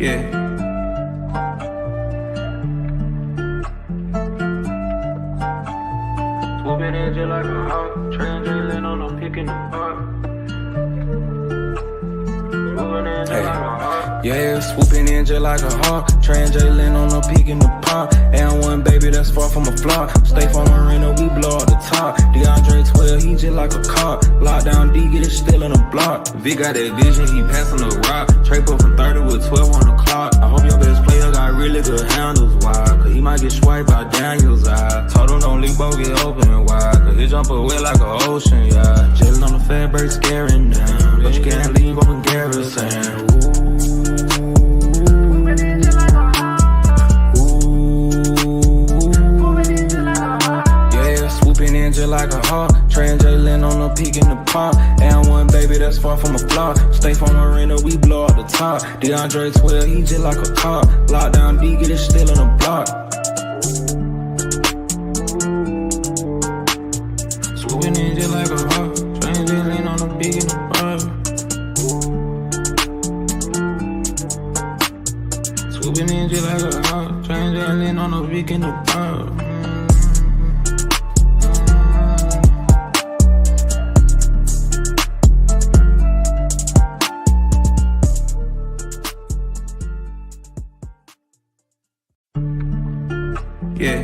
Yeah. Swooping in just like a hawk, train Jaylen on a pick in the park. Yeah, swooping in just like a hawk. Train Jaylen on a peak in the park. And one baby that's far from a flop. Stay from Marina, we blow up the top. DeAndre 12, he just like a cop. Lockdown D, get it still in the block. V got that vision, he passing the rock. Trade up from 30 with 12 on the clock. I hope your best player got really good handles. Why? Cause he might get swiped by Daniel's eye. Told him don't leave, both get open wide. Cause he jump away like an ocean, yeah. Jaylen on the fat break, scaring down. But you can't leave open garrison. Just like a hawk, train Jaylen on a peak in the park. And one baby that's far from a flop. Stay from Marina, we blow up the top. DeAndre 12, he just like a cop. Lockdown D, get it still in the block. Swooping in just like a hawk, train Jaylen on a peak in the park. Swooping in just like a hawk, train Jaylen on a peak in the park. Yeah.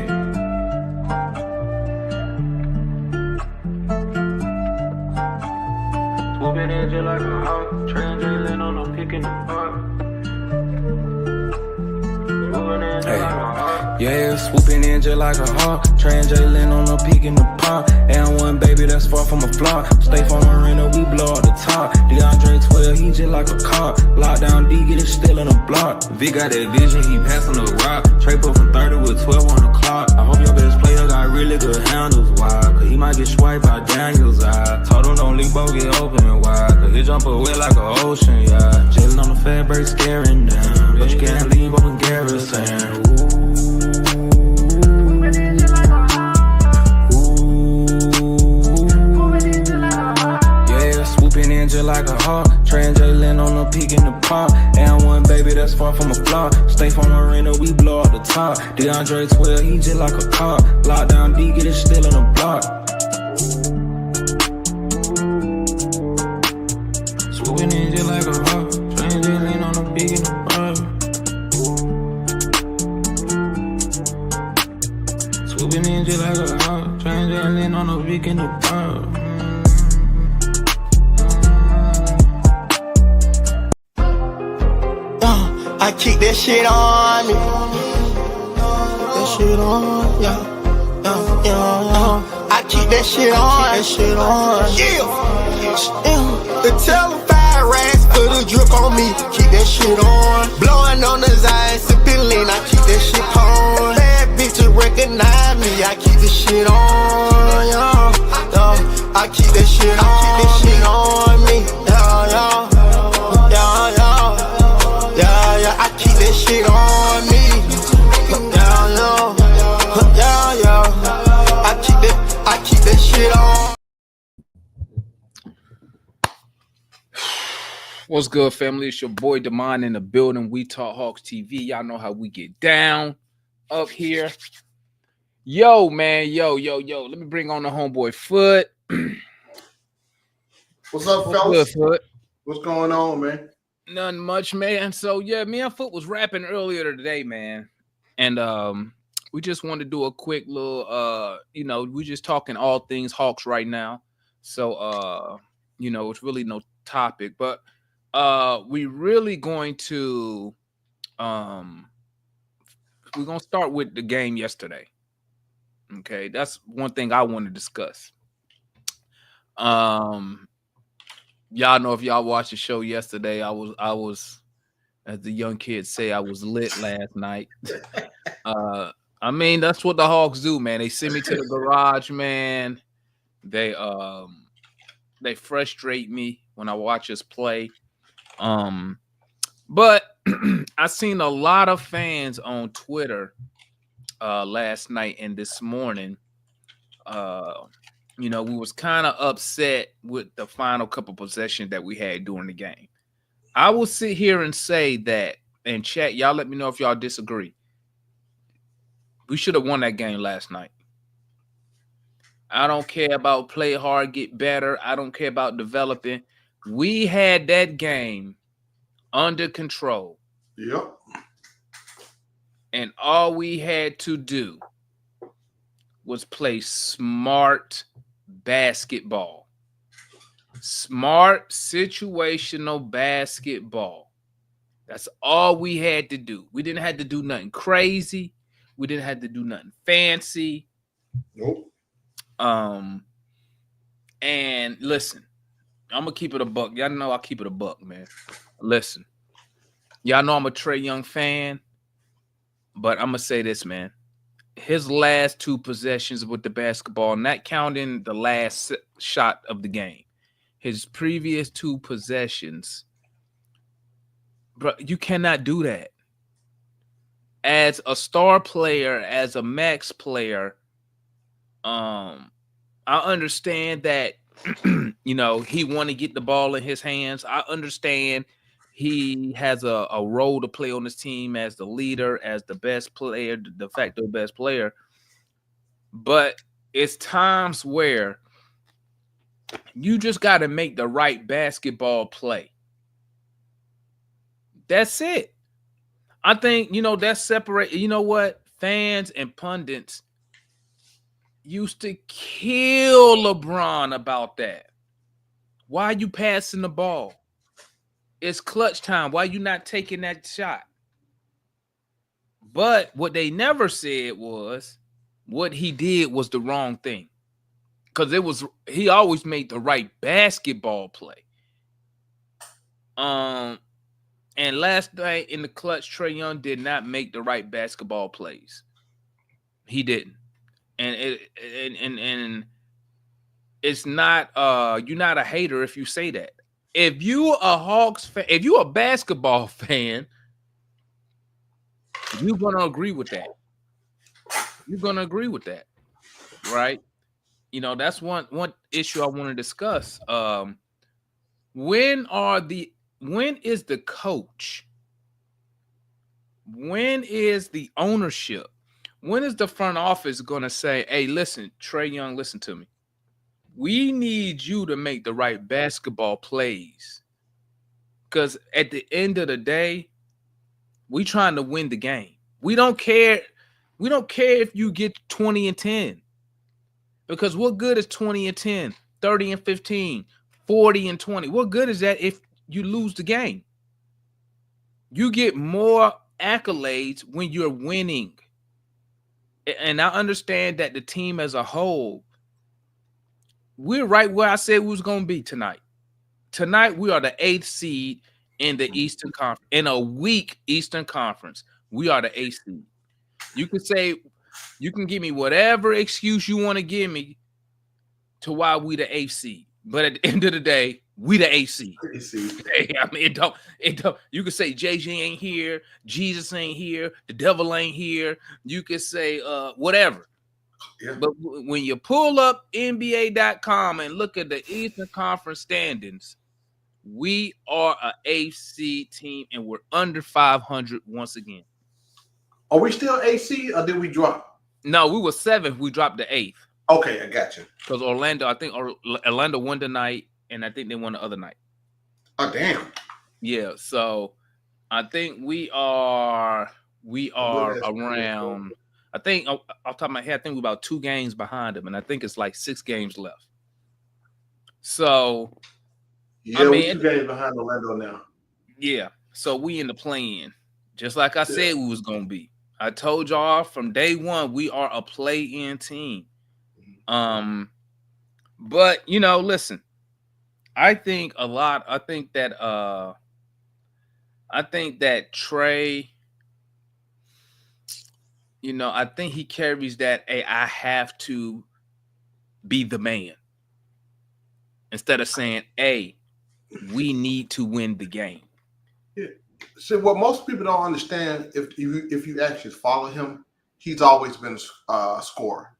Swooping in just like a hawk, train Jaylen on a pick in the park. Yeah, swooping in just like a hawk. Train Jaylen on a peak in the park. And one baby that's far from a flop. Stay from Marina, we blow up the top. DeAndre 12, he just like a cop. Lockdown D, get it still in the block. V got that vision, he passing the rock. Trade up from 30 with 12 on the clock. I hope your best player got really good handles. Why? Cause he might get swiped by Daniel's eye. Told him don't leave, both get open wide. Cause he jump away like an ocean, yeah. Jaylen on the fat break, scaring down. But you can't leave open garrison. Just like a hawk, train Jaylen on a peak in the park. And one baby that's far from a flop. Stay from Marina, we blow up the top. DeAndre 12, he just like a cop. Lockdown D, get it still in the block. Swooping in just like a hawk, train Jaylen on a peak in the park. Swooping in just like a hawk, train Jaylen on a peak in the park. I keep that shit on me. That shit on, yeah. I keep that shit on. Yeah. The telephone racks for the drip on me. Keep that shit on. Blowing on the Zion, sipping lean. I keep that shit on. Bad bitches recognize me. I keep this shit on, yeah. I keep that shit on. I keep that shit on me, yeah. I keep that shit on me. I keep that shit on. What's good, family? It's your boy Damon in the building. We Talk Hawks TV. Y'all know how we get down up here. Yo, man. Yo. Let me bring on the homeboy Foot. What's up, fellas? Good, Foot? What's going on, man? Nothing much, man. So yeah, me and Foot was rapping earlier today, man. And we just wanted to do a quick little we just talking all things Hawks right now. So it's really no topic, but we really going to we're gonna start with the game yesterday. Okay, that's one thing I want to discuss. Y'all know if y'all watched the show yesterday, I was, as the young kids say, I was lit last night. I mean, that's what the Hawks do, man. They send me to the garage, man. They frustrate me when I watch us play. But I seen a lot of fans on Twitter last night and this morning. We was kind of upset with the final couple possessions that we had during the game. I will sit here and say that and chat, y'all let me know if y'all disagree. We should have won that game last night. I don't care about play hard, get better. I don't care about developing. We had that game under control. Yep. And all we had to do was play smart basketball. Smart situational basketball. That's all we had to do. We didn't have to do nothing crazy. We didn't have to do nothing fancy. Nope. And listen, I'm gonna keep it a buck. Y'all know I keep it a buck, man. Listen, y'all know I'm a Trae Young fan, but I'm gonna say this, man. His last 2 possessions with the basketball, not counting the last shot of the game, his previous 2 possessions, bro, you cannot do that. As a star player, as a max player, I understand that, he want to get the ball in his hands. I understand he has a role to play on this team as the leader, as the best player, the de facto best player. But it's times where you just got to make the right basketball play. That's it. I think, that's separate. You know what? Fans and pundits used to kill LeBron about that. Why are you passing the ball? It's clutch time. Why are you not taking that shot? But what they never said was what he did was the wrong thing. Because he always made the right basketball play. And last night in the clutch, Trae Young did not make the right basketball plays. He didn't. And it's not you're not a hater if you say that. If you a Hawks fan, if you a basketball fan, you're gonna agree with that. You're gonna agree with that, right? That's one issue I want to discuss. When is the coach? When is the ownership? When is the front office going to say, hey, listen, Trae Young, listen to me. We need you to make the right basketball plays. Because at the end of the day, we trying to win the game. We don't care. We don't care if you get 20 and 10. Because what good is 20 and 10, 30 and 15, 40 and 20? What good is that if you lose the game? You get more accolades when you're winning. And I understand that the team as a whole, we're right where I said we was going to be tonight. Tonight, we are the 8th seed in the Eastern Conference. In a weak Eastern Conference, we are the 8th seed. You can give me whatever excuse you want to give me to why we the 8th seed. But at the end of the day, we the 8th seed. I mean, it don't. You could say JJ ain't here, Jesus ain't here, the devil ain't here. You could say whatever. Yeah. But when you pull up NBA.com and look at the Eastern Conference standings, we are a 8th seed team and we're under 500 once again. Are we still 8th seed or did we drop? No, we were 7th. We dropped to 8th. Okay, I got you. Because Orlando won tonight, and I think they won the other night. Oh, damn. Yeah, so I think we are around. I think off the top of my head, I think we're about 2 games behind them, and I think it's like 6 games left. So yeah, we're 2 games behind Orlando now. Yeah, so we in the play-in, just like I said we was gonna be. I told y'all from day one we are a play-in team. But listen, I think that Trae, I think he carries that, hey, I have to be the man. Instead of saying, hey, we need to win the game. Yeah. So what most people don't understand, if you actually follow him, he's always been a scorer.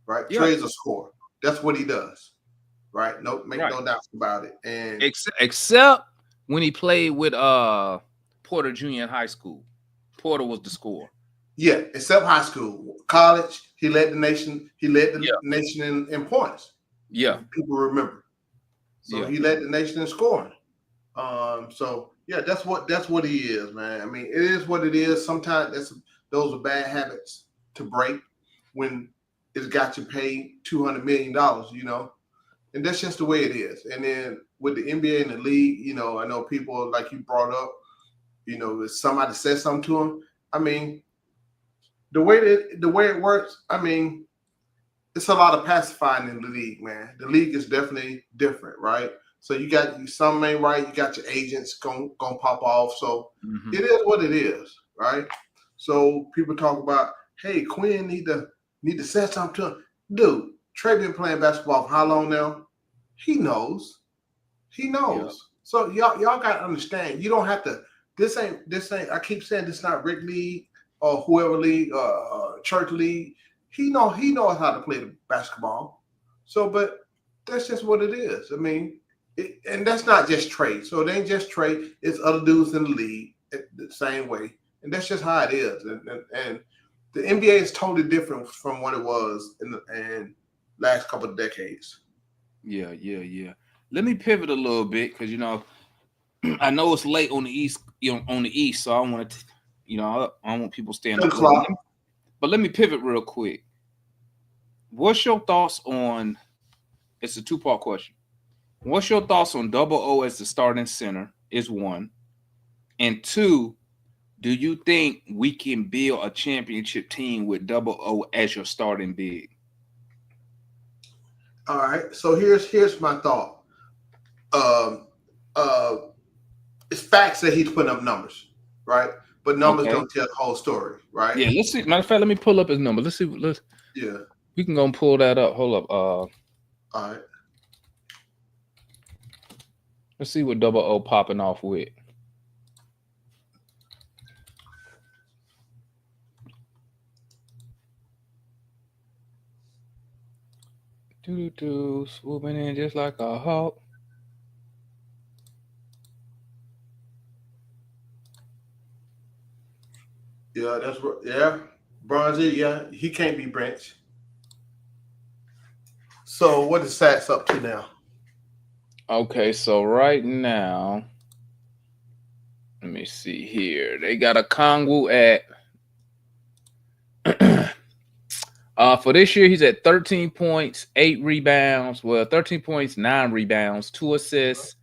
Right? Yeah. Trae's a scorer. That's what he does. Right? No doubts about it. And except when he played with Porter Jr. in high school. Porter was the scorer. Yeah, except high school. College, he led the nation. He led the nation in points. Yeah. People remember. So he led the nation in scoring. So yeah, that's what he is, man. I mean, it is what it is. Sometimes those are bad habits to break when it's got you paid $200 million, you know. And that's just the way it is. And then with the NBA and the league, you know, I know people like you brought up, you know, if somebody says something to him, I mean, the way it works, I mean, it's a lot of pacifying in the league, man. The league is definitely different, right? So you got some ain't right. You got your agents gonna pop off. So it is what it is, right? So people talk about, hey, Quinn need to say something to him. Dude, Trey been playing basketball for how long now? He knows. Yeah. So y'all got to understand. You don't have to. This ain't. I keep saying this not Rick League or whoever league, church league. He knows how to play the basketball. So, but that's just what it is. I mean, and that's not just Trey. So it ain't just Trey. It's other dudes in the league the same way, and that's just how it is. And the NBA is totally different from what it was in the last couple of decades. Yeah. Let me pivot a little bit because I know it's late on the east. On the east, so I don't want to. I don't want people staying up. But let me pivot real quick. What's your thoughts on? It's a two-part question. What's your thoughts on Double O as the starting center? Is one, and two. Do you think we can build a championship team with Double O as your starting big? All right. So here's my thought. It's facts that he's putting up numbers, right? But numbers don't tell the whole story, right? Yeah. Let's see. Matter of fact, let me pull up his number. Let's see. We can go and pull that up. Hold up. All right. Let's see what Double O popping off with. Swooping in just like a hawk. Yeah, that's right. Yeah, Bronzy. Yeah, he can't be benched. So what is Sats up to now? Okay, so right now, let me see here. They got a Kongwu at for this year, he's at 13 points, 8 rebounds. Well, 13 points, 9 rebounds, 2 assists,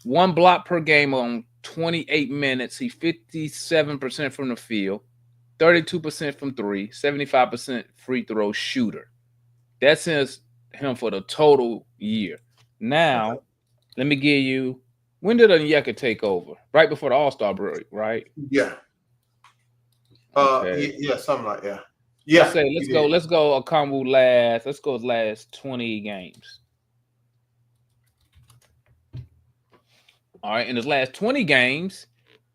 1 block per game on 28 minutes. He's 57% from the field, 32% from 3, 75% free throw shooter. That's him for the total year. Now, let me give you, when did Onyeka take over? Right before the All-Star break, right? Yeah. Yeah, something like that. Yeah. Let's go a combo last. Let's go last 20 games. All right, in his last 20 games,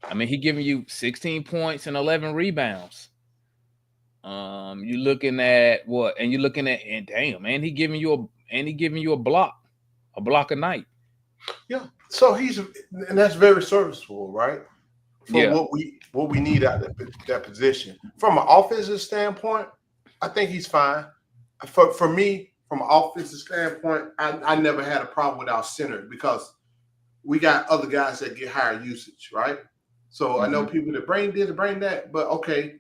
I mean, he giving you 16 points and 11 rebounds. You're looking at what? And you're looking at, and damn, man, he giving you a block a night. Yeah. So and that's very serviceable, right? For what we need out of that position. From an offensive standpoint, I think he's fine. For me, from an offensive standpoint, I never had a problem with our center because we got other guys that get higher usage, right? So I know people that bring this, bring that, but okay,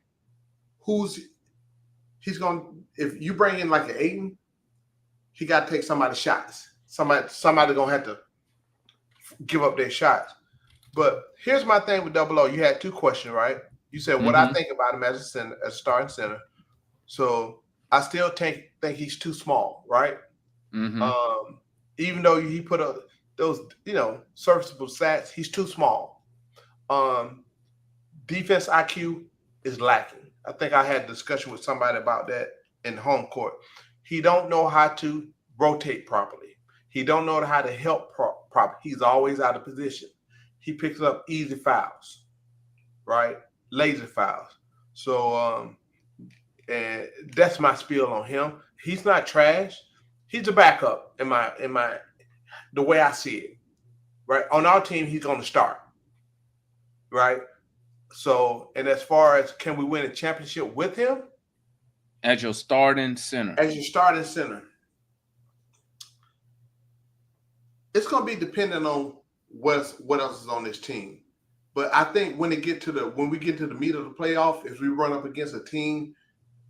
if you bring in like an Ayton, he got to take somebody's shots. Somebody gonna have to give up their shots. But here's my thing with Double O. You had 2 questions, right? You said what I think about him as a center, as a starting center. So I still think he's too small, right? Even though he put up those, serviceable stats, he's too small. Defense IQ is lacking. I think I had a discussion with somebody about that in home court. He don't know how to rotate properly. He don't know how to help properly. He's always out of position. He picks up easy fouls, right? Lazy fouls. So, and that's my spiel on him. He's not trash. He's a backup in the way I see it, right? On our team, he's going to start. right? So, and as far as can we win a championship with him as your starting center, it's going to be dependent on what else is on this team. But I think when we get to the meat of the playoff, if we run up against a team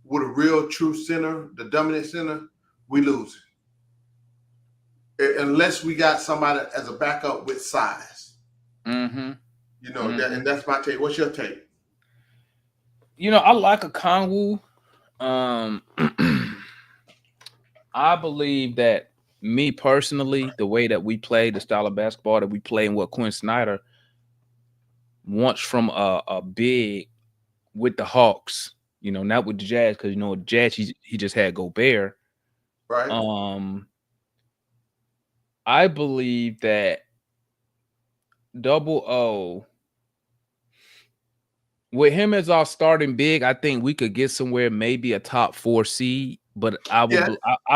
with a real true center, the dominant center, we lose. Unless we got somebody as a backup with size. Mm-hmm. You know, and that's my take. What's your take? You know, I like a Kongwu. I believe that me personally, the way that we play, the style of basketball that we play, and what Quinn Snyder wants from a big with the Hawks, you know, not with the Jazz, because you know Jazz he just had Gobert. Right. I believe that Double O with him as our starting big, I think we could get somewhere, maybe a top 4 seed. But I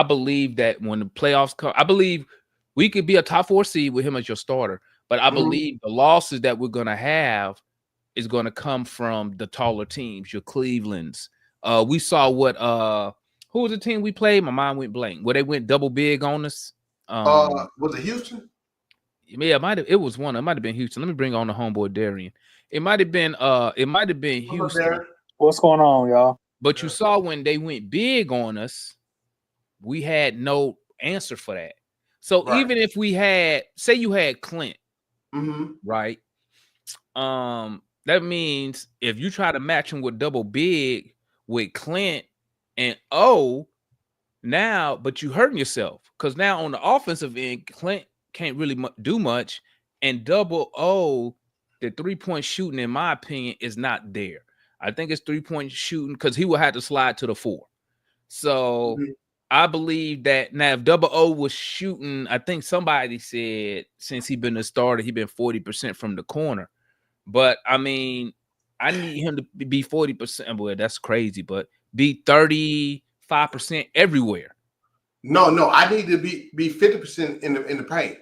believe that when the playoffs come, I believe we could be a top 4 seed with him as your starter. But I believe the losses that we're gonna have is gonna come from the taller teams, your Clevelands. We saw what who was the team we played? My mind went blank. Where they went double big on us. Was it Houston? Yeah, it was one. It might have been Houston. Let me bring on the homeboy Darian. It might have been Houston. What's going on, y'all? But you saw when they went big on us, we had no answer for that. So even if we had, say you had Clint, right? That means if you try to match him with double big with Clint and O, now, but you hurting yourself because now on the offensive end, Clint can't really do much, and Double O, the 3-point shooting, in my opinion, is not there. I think it's 3-point shooting because he will have to slide to the 4. So I believe that now if Double O was shooting, I think somebody said since he been a starter, he been 40% from the corner. But I mean, I need him to be 40%. Well, that's crazy, but be 35% everywhere. No, I need to be 50% in the paint.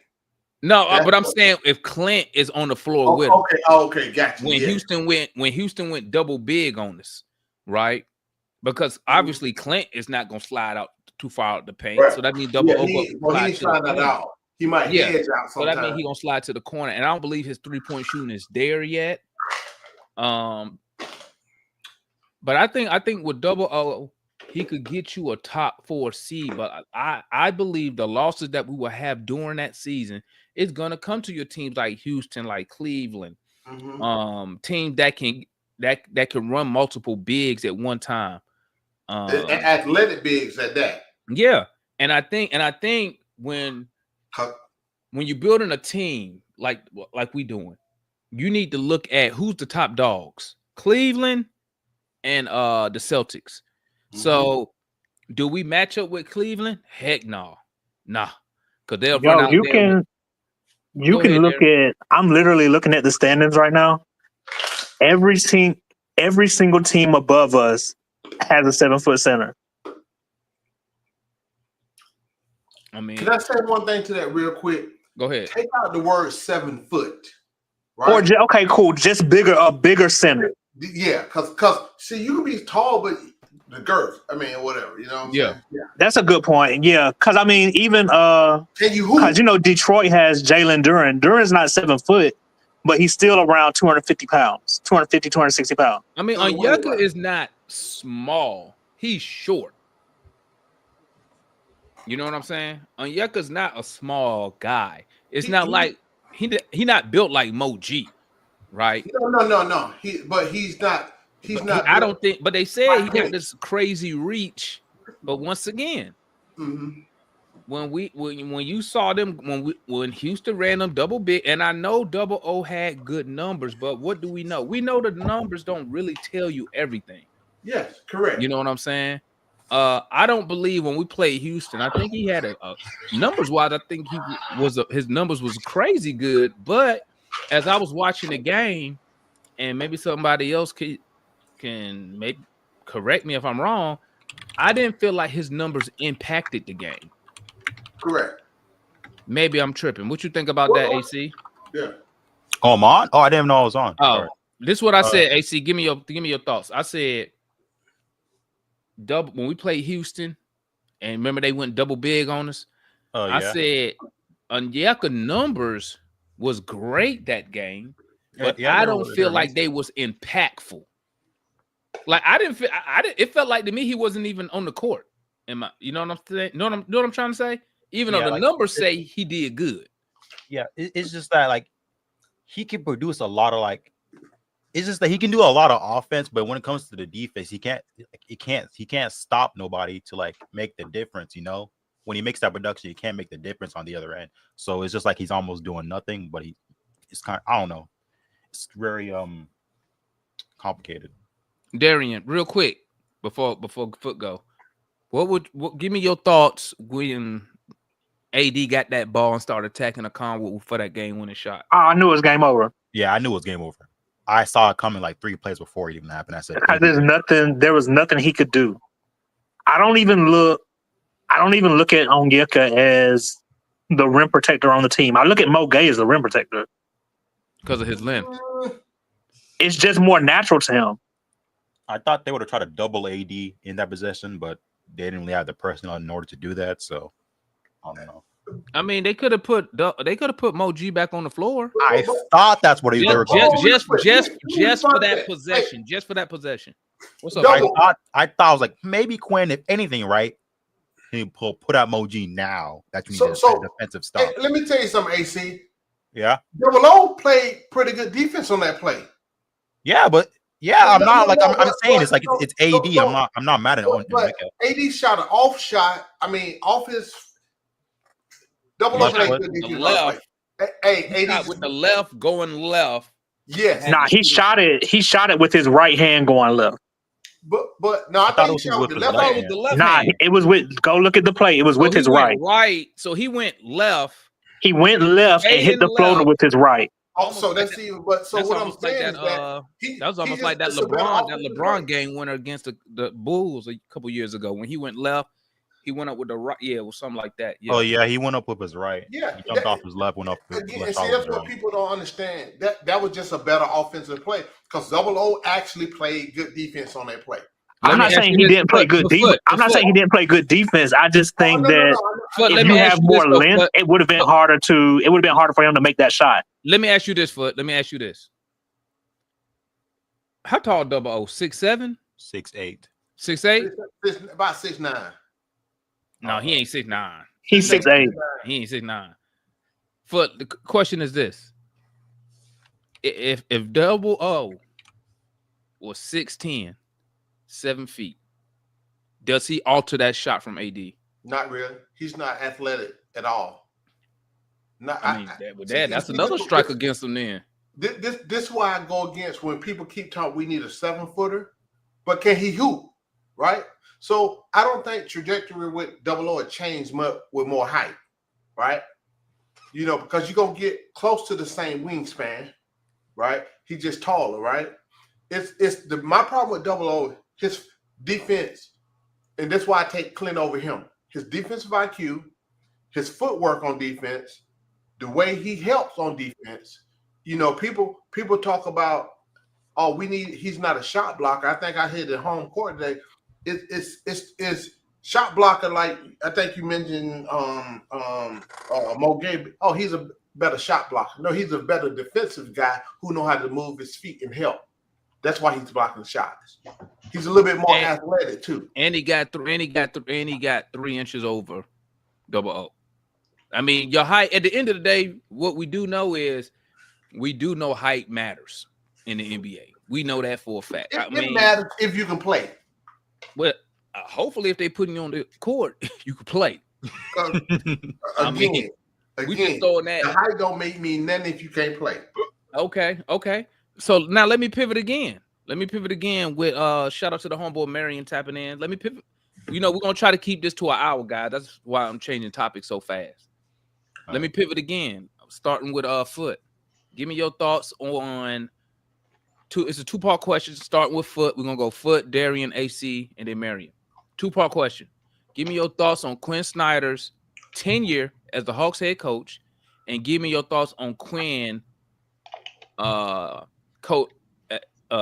No, but I'm saying if Clint is on the floor with him. Okay, gotcha. When Houston went double big on us, right? Because obviously Clint is not gonna slide out too far out the paint, so that means Double O. He's slide that out. He might hedge out. So that means he's gonna slide to the corner, and I don't believe his 3-point shooting is there yet. But I think with Double O, he could get you a top 4 seed. But I believe the losses that we will have during that season is gonna come to your teams like Houston, like Cleveland, teams that can run multiple bigs at one time. Athletic bigs at that. Yeah, and I think when you're building a team like we doing, you need to look at who's the top dogs, Cleveland and the Celtics. So do we match up with Cleveland? Heck no, nah, because they'll run out. You can look at. I'm literally looking at the standings right now. Every single team above us has a 7-foot center. I mean, can I say one thing to that real quick? Go ahead. Take out the word 7 foot. Right? Or okay, cool. Just a bigger center. Yeah, because see, you can be tall, but the girth. I mean, whatever. You know. What I'm saying? That's a good point. Yeah, because I mean, even because Detroit has Jaylen Duren. Duren's not 7 foot, but he's still around 250 pounds, 250, 260 pounds. I mean, Onyeka is not small. He's short. You know what I'm saying? Onyeka's not a small guy. It's not like he not built like Mo G, right? No. He's not. I don't think. But they said he got this crazy reach. But once again, when you saw them when Houston ran them double big, and I know Double O had good numbers, but what do we know? We know the numbers don't really tell you everything. Yes, correct. You know what I'm saying? I don't believe when we played Houston. I think he had a numbers wise. I think his numbers was crazy good. But as I was watching the game, and maybe somebody else can maybe correct me if I'm wrong, I didn't feel like his numbers impacted the game. Correct. Maybe I'm tripping. What you think about that, AC? Yeah. Oh, I'm on. Oh, I didn't know I was on. Oh, Sorry. this is what I said. AC, give me your thoughts. I said double when we played Houston, and remember they went double big on us. Oh, yeah. I said Onyeka numbers was great that game, but I don't feel like they was impactful. Like I didn't feel. It felt like to me he wasn't even on the court. You know what I'm saying? Know what I'm trying to say? Even though the numbers say he did good. Yeah, it's just that like he can produce a lot of like. It's just that he can do a lot of offense, but when it comes to the defense, he can't stop nobody to like make the difference. You know, when he makes that production, he can't make the difference on the other end. So it's just like he's almost doing nothing. But it's kind of, I don't know. It's very complicated. Darian, real quick before Foot go, what give me your thoughts when AD got that ball and started attacking a Conwood for that game-winning shot? I knew it was game over. Yeah, I knew it was game over. I saw it coming like 3 plays before it even happened. I said, there was nothing he could do. I don't even look at Onyeka as the rim protector on the team. I look at Mo Gay as the rim protector because of his length. It's just more natural to him. I thought they would have tried to double AD in that possession, but they didn't really have the personnel in order to do that. So I don't know. I mean, they could have put Mo G back on the floor. I thought that's what they were going to do. Just for that possession. Just for that possession. What's up? I thought I was like, maybe Quinn, if anything, right? He put out Mo G now. That you need defensive stuff. Hey, let me tell you something, AC. Yeah. Double O played pretty good defense on that play. Yeah, but I'm not like I'm saying it's like it's AD. I'm not mad at it. But AD shot an off shot. I mean, off his double O played good defense. Left. Hey, AD with the left going left. Yes. Nah, he shot it with his right hand going left. But no, I thought he shot with the left hand. Nah, it was with. Go look at the play. It was with his right. Right. So he went left. He went left and hit the floater with his right. Also, that's even. But so what I'm saying is that that was almost like that LeBron game winner against the Bulls a couple years ago when he went left. He went up with the right. Yeah, it was something like that. Yeah. Oh yeah, he went up with his right. Yeah, he jumped off his left, went up. Again, and see, that's what people don't understand. That was just a better offensive play because Double O actually played good defense on that play. I'm not saying he didn't play good defense. I'm not saying he didn't play good defense. I just think that if you have more length, it would have been harder to. It would have been harder for him to make that shot. Let me ask you this, Foot. Let me ask you this. How tall Double O? 6'7"? 6'8". 6'8"? About 6'9". No, he ain't 6'9". He's 6'8". He ain't 6'9". Foot. The question is this: If Double O was 6'10", 7 feet, does he alter that shot from AD? Not really. He's not athletic at all. That's another strike against him then. This is why I go against when people keep talking we need a 7-footer, but can he hoop, right? So I don't think trajectory with Double O would change much with more height, right? You know, because you're going to get close to the same wingspan, right? He's just taller, right? My problem with Double O, his defense, and that's why I take Clint over him. His defensive IQ, his footwork on defense, the way he helps on defense. You know, people talk about, he's not a shot blocker. I think I hit it home court today. It's shot blocker like I think you mentioned Mo Gay. Oh, he's a better shot blocker. No, he's a better defensive guy who knows how to move his feet and help. That's why he's blocking shots. He's a little bit more athletic too. And he got 3 inches over Double O. I mean, your height at the end of the day, what we do know is height matters in the NBA. We know that for a fact. It matters if you can play. Well, hopefully, if they putting you on the court, you can play. Again, we just throwing that. The height don't make me nothing if you can't play. Okay. So now let me pivot again. With shout out to the homeboy Marion tapping in. Let me pivot. You know, we're gonna try to keep this to an hour, guys. That's why I'm changing topics so fast. Let me pivot again. Starting with Foot. Give me your thoughts on it's a 2-part question. Starting with Foot. We're gonna go Foot, Darian, AC, and then Marion. 2-part question. Give me your thoughts on Quinn Snyder's tenure as the Hawks head coach, and give me your thoughts on Quinn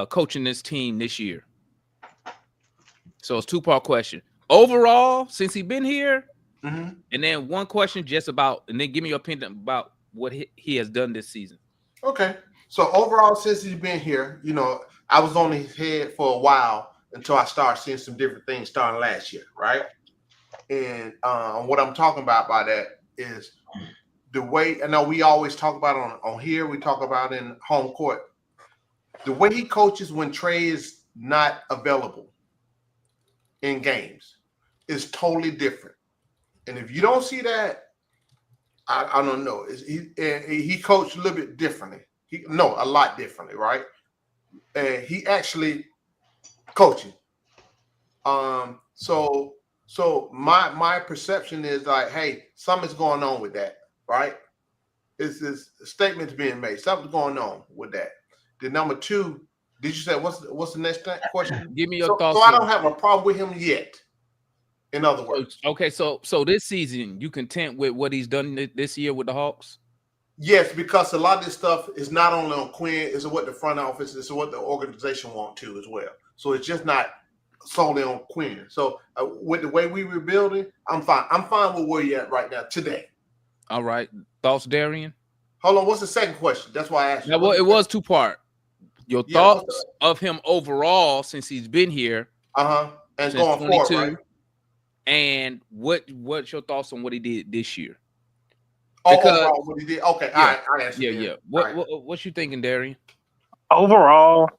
coaching this team this year? So it's 2-part question. Overall, since he's been here, and then one question just about, and then give me your opinion about what he has done this season. Okay. So overall, since he's been here, I was on his head for a while until I started seeing some different things starting last year, right? And what I'm talking about by that is the way, I know we always talk about on here, we talk about in home court, the way he coaches when Trey is not available in games is totally different. And if you don't see that, I don't know. He coached a little bit differently. A lot differently, right? And he actually coaching. So my perception is like, hey, something's going on with that, right? It's this statement's being made. Something's going on with that. The number 2, did you say what's the next question? Give me your thoughts. So I don't have a problem with him yet. In other words. Okay, so this season, you content with what he's done this year with the Hawks? Yes, because a lot of this stuff is not only on Quinn, it's what the front office, it's what the organization want to as well. So it's just not solely on Quinn. So with the way we were building, I'm fine. I'm fine with where you're at right now today. All right. Thoughts, Darian? Hold on. What's the second question? That's why I asked you. Now, well, it was 2-part. Your thoughts of him overall since he's been here. And going forward, right? And what's your thoughts on what he did this year? Overall, what he did. Okay, yeah, all right. I answered. Yeah. What you thinking, Darian? Overall,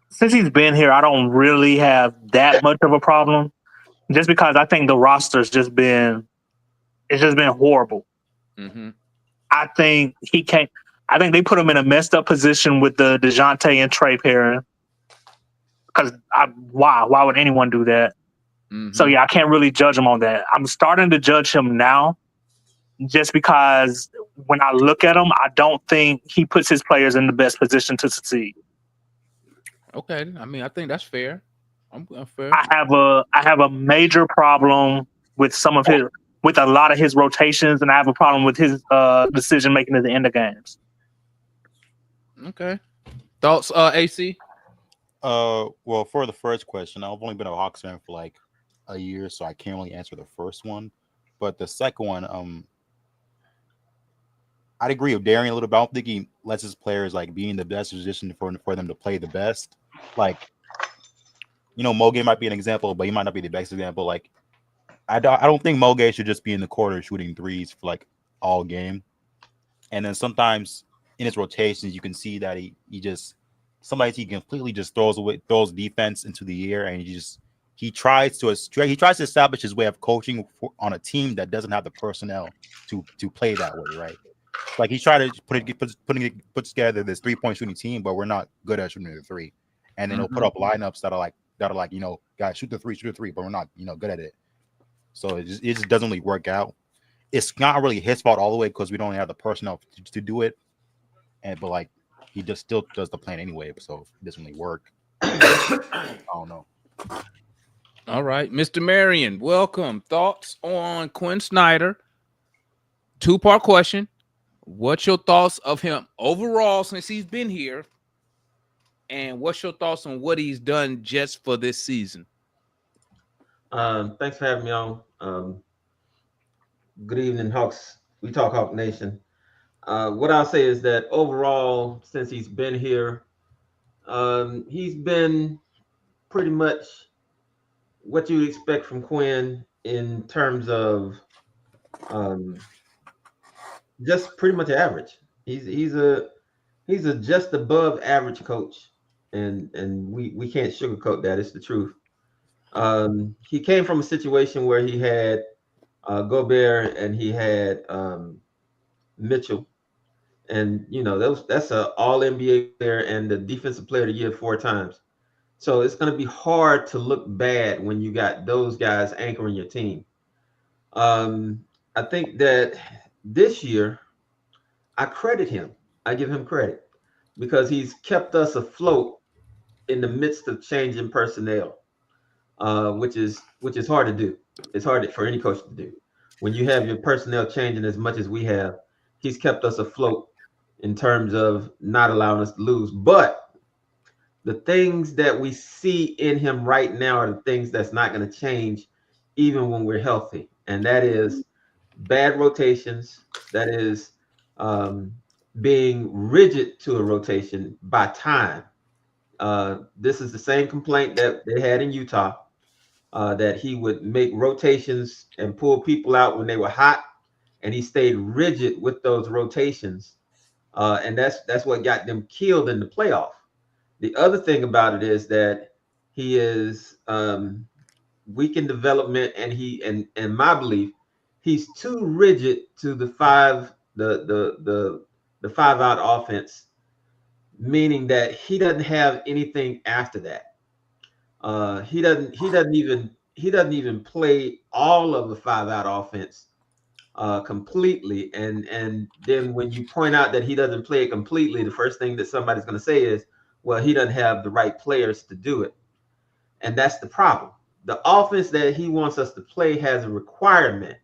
since he's been here, I don't really have that much of a problem. Just because I think the roster's just been horrible. Mm-hmm. I think they put him in a messed up position with the DeJounte and Trey pairing. Because why would anyone do that? Mm-hmm. So yeah, I can't really judge him on that. I'm starting to judge him now, just because when I look at him, I don't think he puts his players in the best position to succeed. Okay, I mean, I think that's fair. I'm fair. I have a major problem with with a lot of his rotations, and I have a problem with his decision making at the end of games. Okay, thoughts, AC? Well, for the first question, I've only been a Hawks fan for like a year, so I can't really answer the first one. But the second one, I'd agree with Darian a little bit. I don't think he lets his players like be in the best position for them to play the best. Like, Moge might be an example, but he might not be the best example. Like, I don't think Moge should just be in the corner shooting threes for like all game. And then sometimes in his rotations, you can see that he sometimes he completely just throws defense into the air, and he tries to establish his way of coaching on a team that doesn't have the personnel to play that way, right? Like he's trying to put together this 3-point shooting team, but we're not good at shooting the three, and then he'll put up lineups that are like guys shoot the three, but we're not good at it. So it just doesn't really work out. It's not really his fault all the way because we don't have the personnel to do it, but like. He just still does the plan anyway, so it doesn't really work. I don't know. All right, Mr. Marion, welcome. Thoughts on Quinn Snyder? 2-part question. What's your thoughts of him overall since he's been here? And what's your thoughts on what he's done just for this season? Thanks for having me on. Good evening, Hawks. We talk Hawk Nation. What I'll say is that overall, since he's been here, he's been pretty much what you expect from Quinn in terms of just pretty much average. He's a just above average coach, and we can't sugarcoat that. It's the truth. He came from a situation where he had Gobert and he had Mitchell. And that's an all NBA player and the defensive player of the year 4 times. So it's going to be hard to look bad when you got those guys anchoring your team. I think that this year I credit him. I give him credit because he's kept us afloat in the midst of changing personnel, which is hard to do. It's hard for any coach to do. When you have your personnel changing as much as we have, he's kept us afloat in terms of not allowing us to lose. But the things that we see in him right now are the things that's not going to change even when we're healthy. And that is bad rotations. That is being rigid to a rotation by time. This is the same complaint that they had in Utah, that he would make rotations and pull people out when they were hot, and he stayed rigid with those rotations. And that's what got them killed in the playoff. The other thing about it is that he is weak in development, and and my belief, he's too rigid to the five out offense, meaning that he doesn't have anything after that. He doesn't even play all of the five out offense completely. And then when you point out that he doesn't play it completely, the first thing that somebody's going to say is, well, he doesn't have the right players to do it. And that's the problem. The offense that he wants us to play has a requirement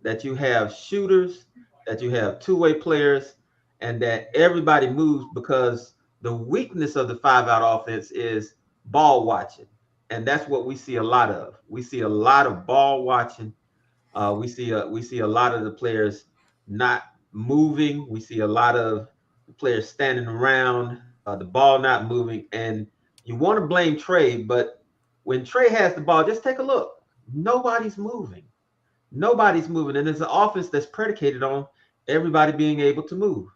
that you have shooters, that you have two-way players, and that everybody moves, because the weakness of the five out offense is ball watching. And that's what we see a lot of. We see a lot of ball watching. We see a lot of the players not moving. We see a lot of the players standing around, the ball not moving. And you want to blame Trey, but when Trey has the ball, just take a look. Nobody's moving. Nobody's moving. And it's an offense that's predicated on everybody being able to move.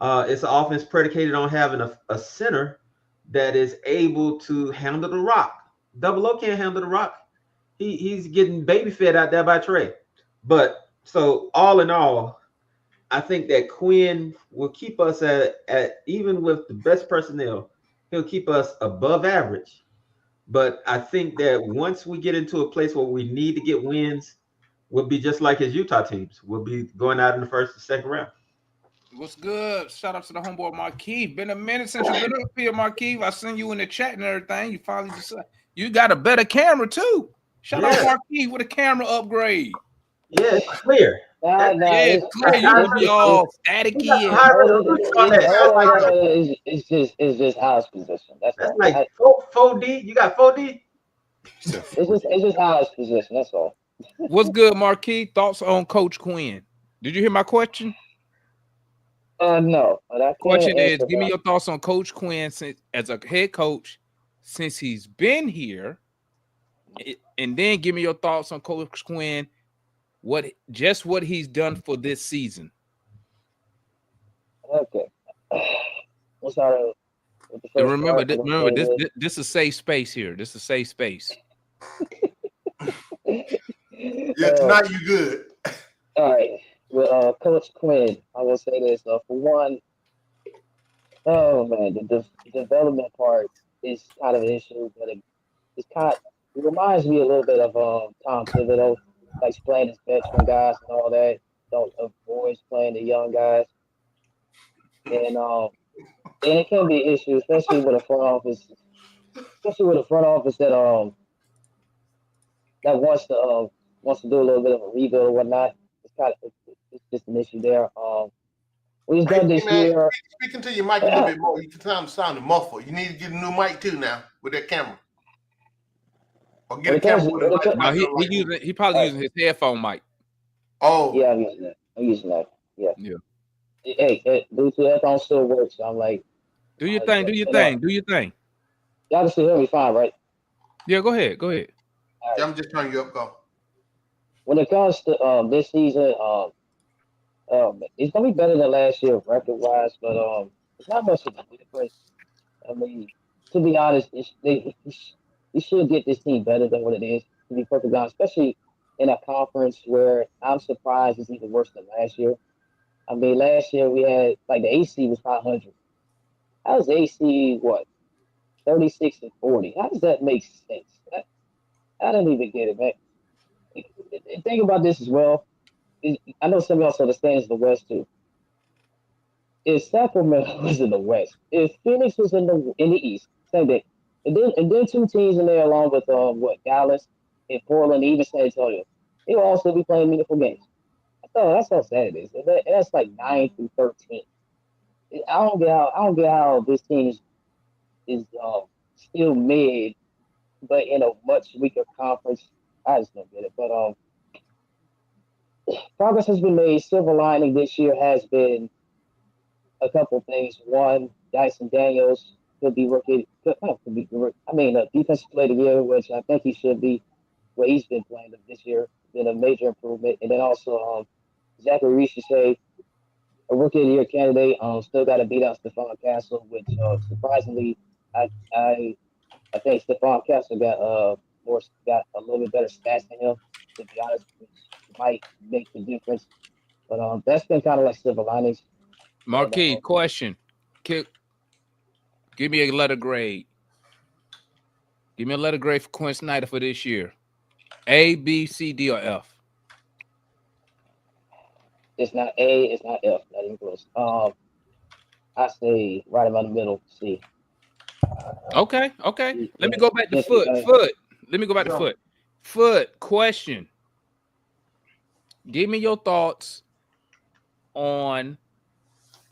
It's an offense predicated on having a center that is able to handle the rock. Double O can't handle the rock. He's getting baby fed out there by Trey. But so all in all, I think that Quinn will keep us at even with the best personnel, he'll keep us above average. But I think that once we get into a place where we need to get wins, we'll be just like his Utah teams. We'll be going out in the first or second round. What's good? Shout out to the homeboy Marquise. Been a minute since you've been up here, Marquise. I seen you in the chat and everything. You finally decided you got a better camera too. Shout out Marquise with a camera upgrade. Yeah, it's clear. Nah, it's clear. You would be all staticky. It's just house position. That's like 4D. You got 4D. It's just house position. That's all. What's good, Marquis? Thoughts on Coach Quinn? Did you hear my question? No. Question is, give me your thoughts on Coach Quinn as a head coach since he's been here, and then give me your thoughts on Coach Quinn, what he's done for this season. Okay. We'll start with the first remember, this is a safe space here. This is a safe space. Yeah, tonight you good. All right. Well, Coach Quinn, I will say this. For one, oh man, the development part is kind of an issue, but it reminds me a little bit of Tom Thibodeau, like playing his veteran guys and all that. Don't avoid playing the young guys, and it can be an issue, especially with a front office, that wants to do a little bit of a rebuild or whatnot. It's just an issue there. We've done this year. Speaking to your mic a little bit more, you can sound muffled. You need to get a new mic too now with that camera. Or get a camera. No, he probably using his headphone mic. Oh. Yeah, I'm using that. Yeah. Hey, Bluetooth headphones still works. So I'm like, do your thing. Y'all can still hear me fine, right? Yeah, go ahead. Right. Yeah, I'm just turning you up. Go. When it comes to this season, it's gonna be better than last year record-wise, but it's not much of a difference. I mean, to be honest, you should get this team better than what it is. To be perfectly honest, especially in a conference where I'm surprised it's even worse than last year. I mean, last year we had like the AC was 500. How does AC 36 and 40? How does that make sense? I don't even get it, man. Think about this as well. I know some of y'all said the standings in the West too. If Sacramento was in the West, if Phoenix was in the East, same thing. And then two teams in there along with Dallas and Portland, even San Antonio, they will also be playing meaningful games. That's how sad it is. That's like 9 through 13. I don't get how this team is still mid, but in a much weaker conference. I just don't get it. But progress has been made. Silver lining this year has been a couple things. One, Dyson Daniels could be rookie. Could be, I mean, defensive player of the year, which I think he should be. Where he's been playing this year, been a major improvement. And then also, Zachary Reese, say a rookie of the year candidate. Still got to beat out Stephon Castle, which surprisingly, I I I think Stephon Castle got a little bit better stats than him. To be honest, which might make the difference. But that's been kind of like silver linings. Marquis, question. Give me a letter grade. Give me a letter grade for Quinn Snyder for this year. A, B, C, D, or F? It's not A, it's not F, not even close. I say right about the middle, C. Okay. Let me go back to Foot. Let me go back to Foot. Foot, question. Give me your thoughts on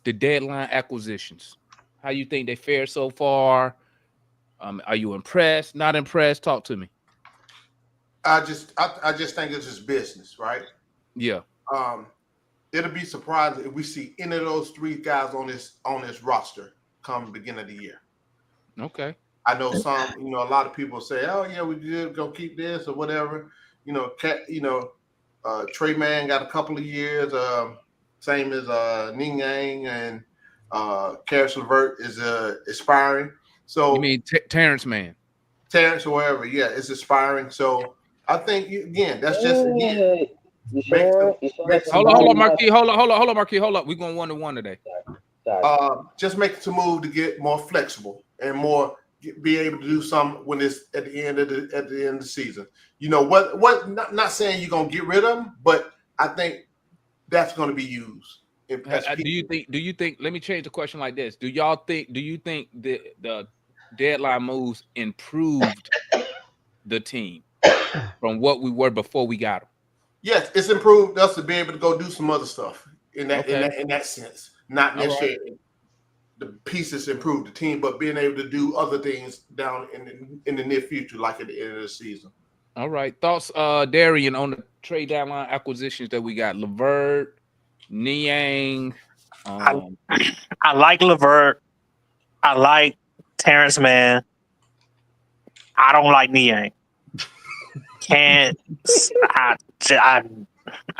the deadline acquisitions. How you think they fared so far? Are you impressed? Not impressed? Talk to me. I just think it's just business, right? Yeah. It'll be surprising if we see any of those three guys on this roster come beginning of the year. Okay. I know some, a lot of people say, "Oh yeah, we just gonna keep this or whatever." Trey Mann got a couple of years, same as Ning Yang, and Karis LeVert is expiring. So you mean Terrence Mann? Terrence or whatever, yeah, it's expiring. So I think again, that's just again. You sure? Hold on, Marquis. Hold on, Marquis. Hold up. We're going 1-1 today. Sorry. Just make it a move to get more flexible and more be able to do something when it's at the end of the season. Not saying you're gonna get rid of them, but I think that's gonna be used. Do you think? Let me change the question like this. Do you think the deadline moves improved the team from what we were before we got them? Yes, it's improved us to be able to go do some other stuff in that sense. Not necessarily the pieces improve the team, but being able to do other things down in the near future, like at the end of the season. All right. Thoughts, Darian, on the trade deadline acquisitions that we got? LeVert, Niang. I like LeVert. I like Terrence Mann. I don't like Niang. I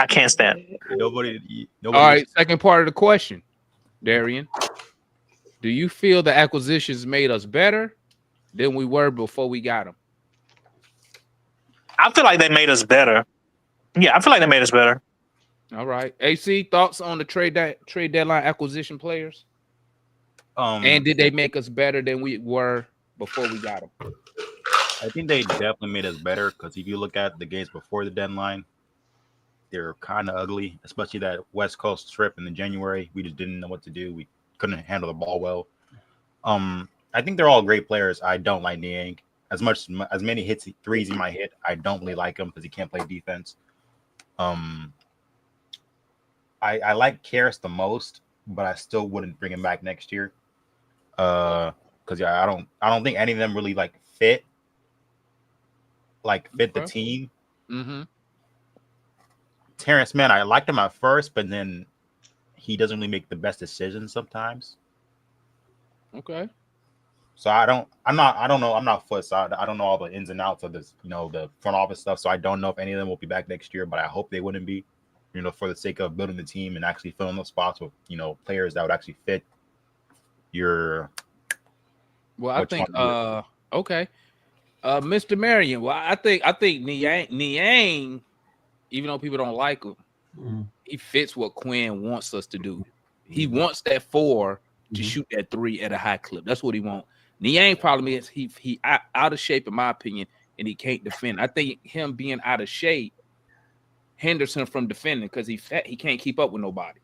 can't stand it. Nobody. All right. Second part of the question, Darian. Do you feel the acquisitions made us better than we were before we got them? I feel like they made us better. Yeah, I feel like they made us better. All right. AC, thoughts on the trade deadline acquisition players? And did they make us better than we were before we got them? I think they definitely made us better because if you look at the games before the deadline, they're kind of ugly, especially that West Coast trip in the January. We just didn't know what to do. We couldn't handle the ball well. I think they're all great players. I don't like Niang as many threes he might hit. I don't really like him because he can't play defense. I like Karis the most, but I still wouldn't bring him back next year. Because I don't think any of them really fit the team. Mm-hmm. Terrence Mann, I liked him at first, but then he doesn't really make the best decisions sometimes. Okay. So I don't know. I'm not Foot, so I don't know all the ins and outs of this, the front office stuff. So I don't know if any of them will be back next year, but I hope they wouldn't be, for the sake of building the team and actually filling those spots with, players that would actually fit your. Well, I think, okay. Mr. Marion, well, I think Niang, even though people don't like him, he fits what Quinn wants us to do. He wants that 4 to shoot that 3 at a high clip. That's what he wants. Niang problem is he out of shape, in my opinion, and he can't defend. I think him being out of shape hinders him from defending because he can't keep up with nobody.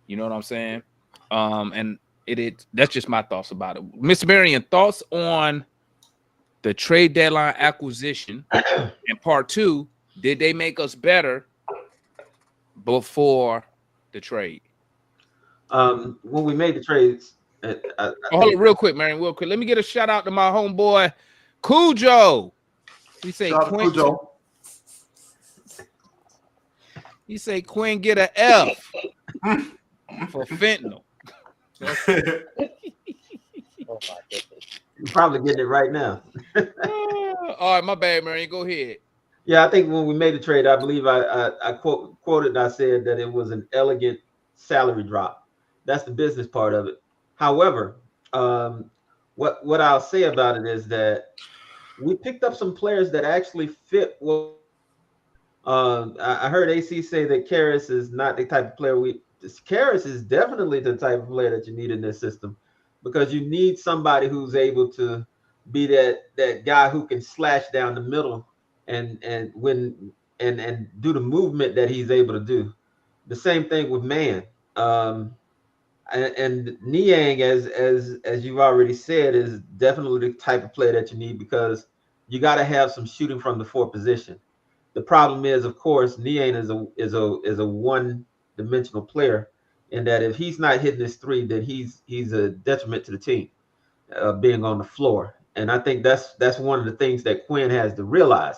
You know what I'm saying? And that's just my thoughts about it. Mr. Marion, thoughts on the trade deadline acquisition and part 2? Did they make us better before the trade? When we made the trades, Hold on, real quick, man, real quick. Let me get a shout out to my homeboy, Cujo. He say Shout out to Quinn. Cujo. He say Quinn get an F for fentanyl. Oh my goodness. you're probably getting it right now. All right, my bad, man. Go ahead. Yeah, I think when we made the trade, I believe I quoted. I said that it was an elegant salary drop. That's the business part of it. However, what I'll say about it is that we picked up some players that actually fit what. I heard AC say that Karras is not the type of player Karras is definitely the type of player that you need in this system, because you need somebody who's able to be that guy who can slash down the middle and do the movement that he's able to do. The same thing with Man. And Niang, as you've already said, is definitely the type of player that you need, because you got to have some shooting from the four position. The problem is, of course, Niang is a one-dimensional player, in that if he's not hitting his three, then he's a detriment to the team, being on the floor. And I think that's one of the things that Quinn has to realize.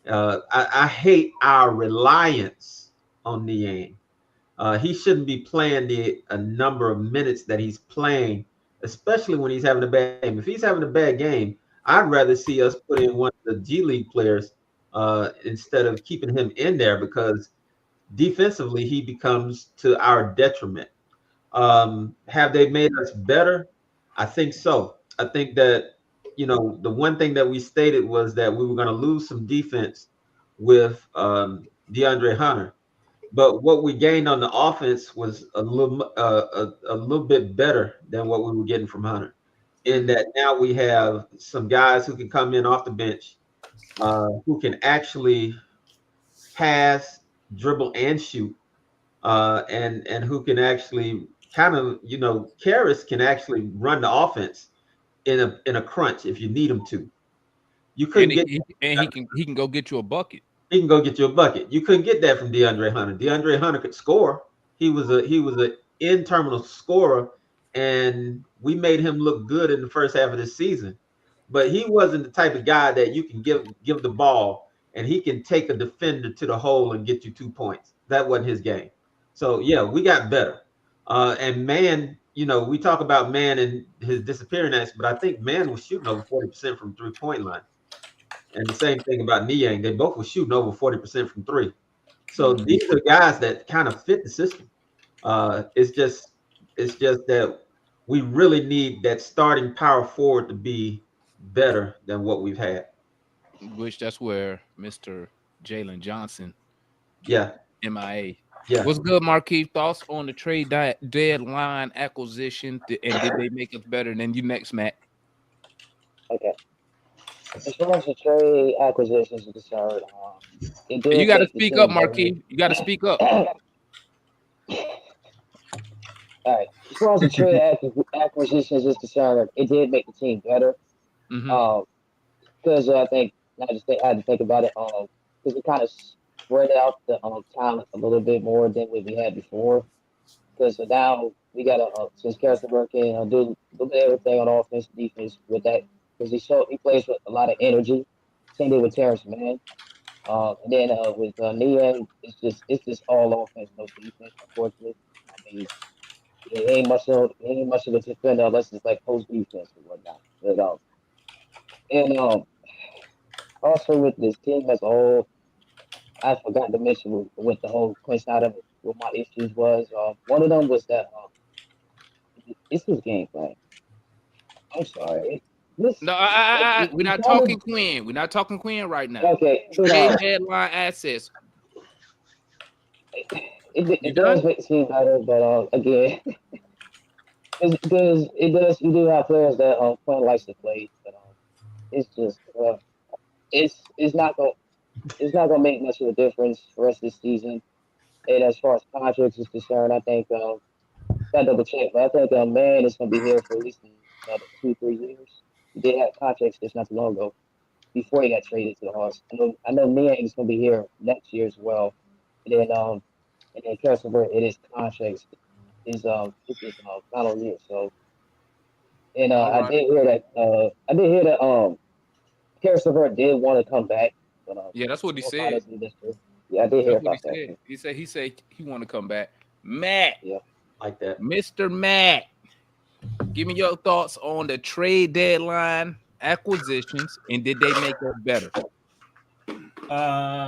I hate our reliance on Niang. He shouldn't be playing a number of minutes that he's playing, especially when he's having a bad game. If he's having a bad game, I'd rather see us put in one of the G League players instead of keeping him in there, because defensively he becomes to our detriment. Have they made us better? I think so. I think that, the one thing that we stated was that we were going to lose some defense with DeAndre Hunter. But what we gained on the offense was a little bit better than what we were getting from Hunter. In that now we have some guys who can come in off the bench, who can actually pass, dribble, and shoot, and who can actually kind of, Karras can actually run the offense in a crunch if you need him to. You couldn't he can go get you a bucket. He can go get you a bucket. You couldn't get that from DeAndre Hunter. DeAndre Hunter could score. He was a in-terminal scorer, and we made him look good in the first half of the season. But he wasn't the type of guy that you can give the ball and he can take a defender to the hole and get you 2 points. That wasn't his game. So yeah, we got better. And Man, we talk about Man and his disappearing acts, but I think Man was shooting over 40% from 3-point line. And the same thing about Niang. They both were shooting over 40% from three. So these are guys that kind of fit the system. It's just that we really need that starting power forward to be better than what we've had. Which that's where Mr. Jaylen Johnson, yeah, MIA. Yeah. What's good, Marquis? Thoughts on the trade deadline acquisition, and did they make us better than you next, Matt? Okay. As far as the trade acquisitions are concerned, you got to speak up, Marquis. You got to speak up. All right. As far as the trade acquisitions is concerned, it did make the team better. Because I think I had to think about it. Because we kind of spread out the talent a little bit more than what we had before. Because now we got to since Carson working, do a bit of everything on offense, defense with that. Because he plays with a lot of energy. Same thing with Terrence, man. And then with Nia, it's just all offense, no defense. Unfortunately, I mean, it ain't much of a defender unless it's like post defense or whatnot. But and also with this team as a whole, I forgot to mention with the whole Quinn Snyder, what my issues was. One of them was that it's his game plan. I'm sorry. No, we're not talking Quinn. We're not talking Quinn right now. Okay. Trade deadline assets. It does make it seem better, but again, because you do have players that Quinn likes to play, but it's just it's not gonna make much of a difference for us this season. And as far as contracts is concerned, I think got double check, but I think Man is gonna be here for at least another 2-3 years. He did have contracts just not too long ago before he got traded to the Hawks. I know Niang is gonna be here next year as well. And then Carson Bird, it is contracts. his final year. So, and All I right. did hear that. I did hear that. Karis LeVert did want to come back, but Yeah, that's what he we'll find said. out this year. Yeah, I did hear That's what he about that said. too. He said he want to come back. Matt, Yeah. Like that. Mr. Matt, give me your thoughts on the trade deadline acquisitions and did they make us better?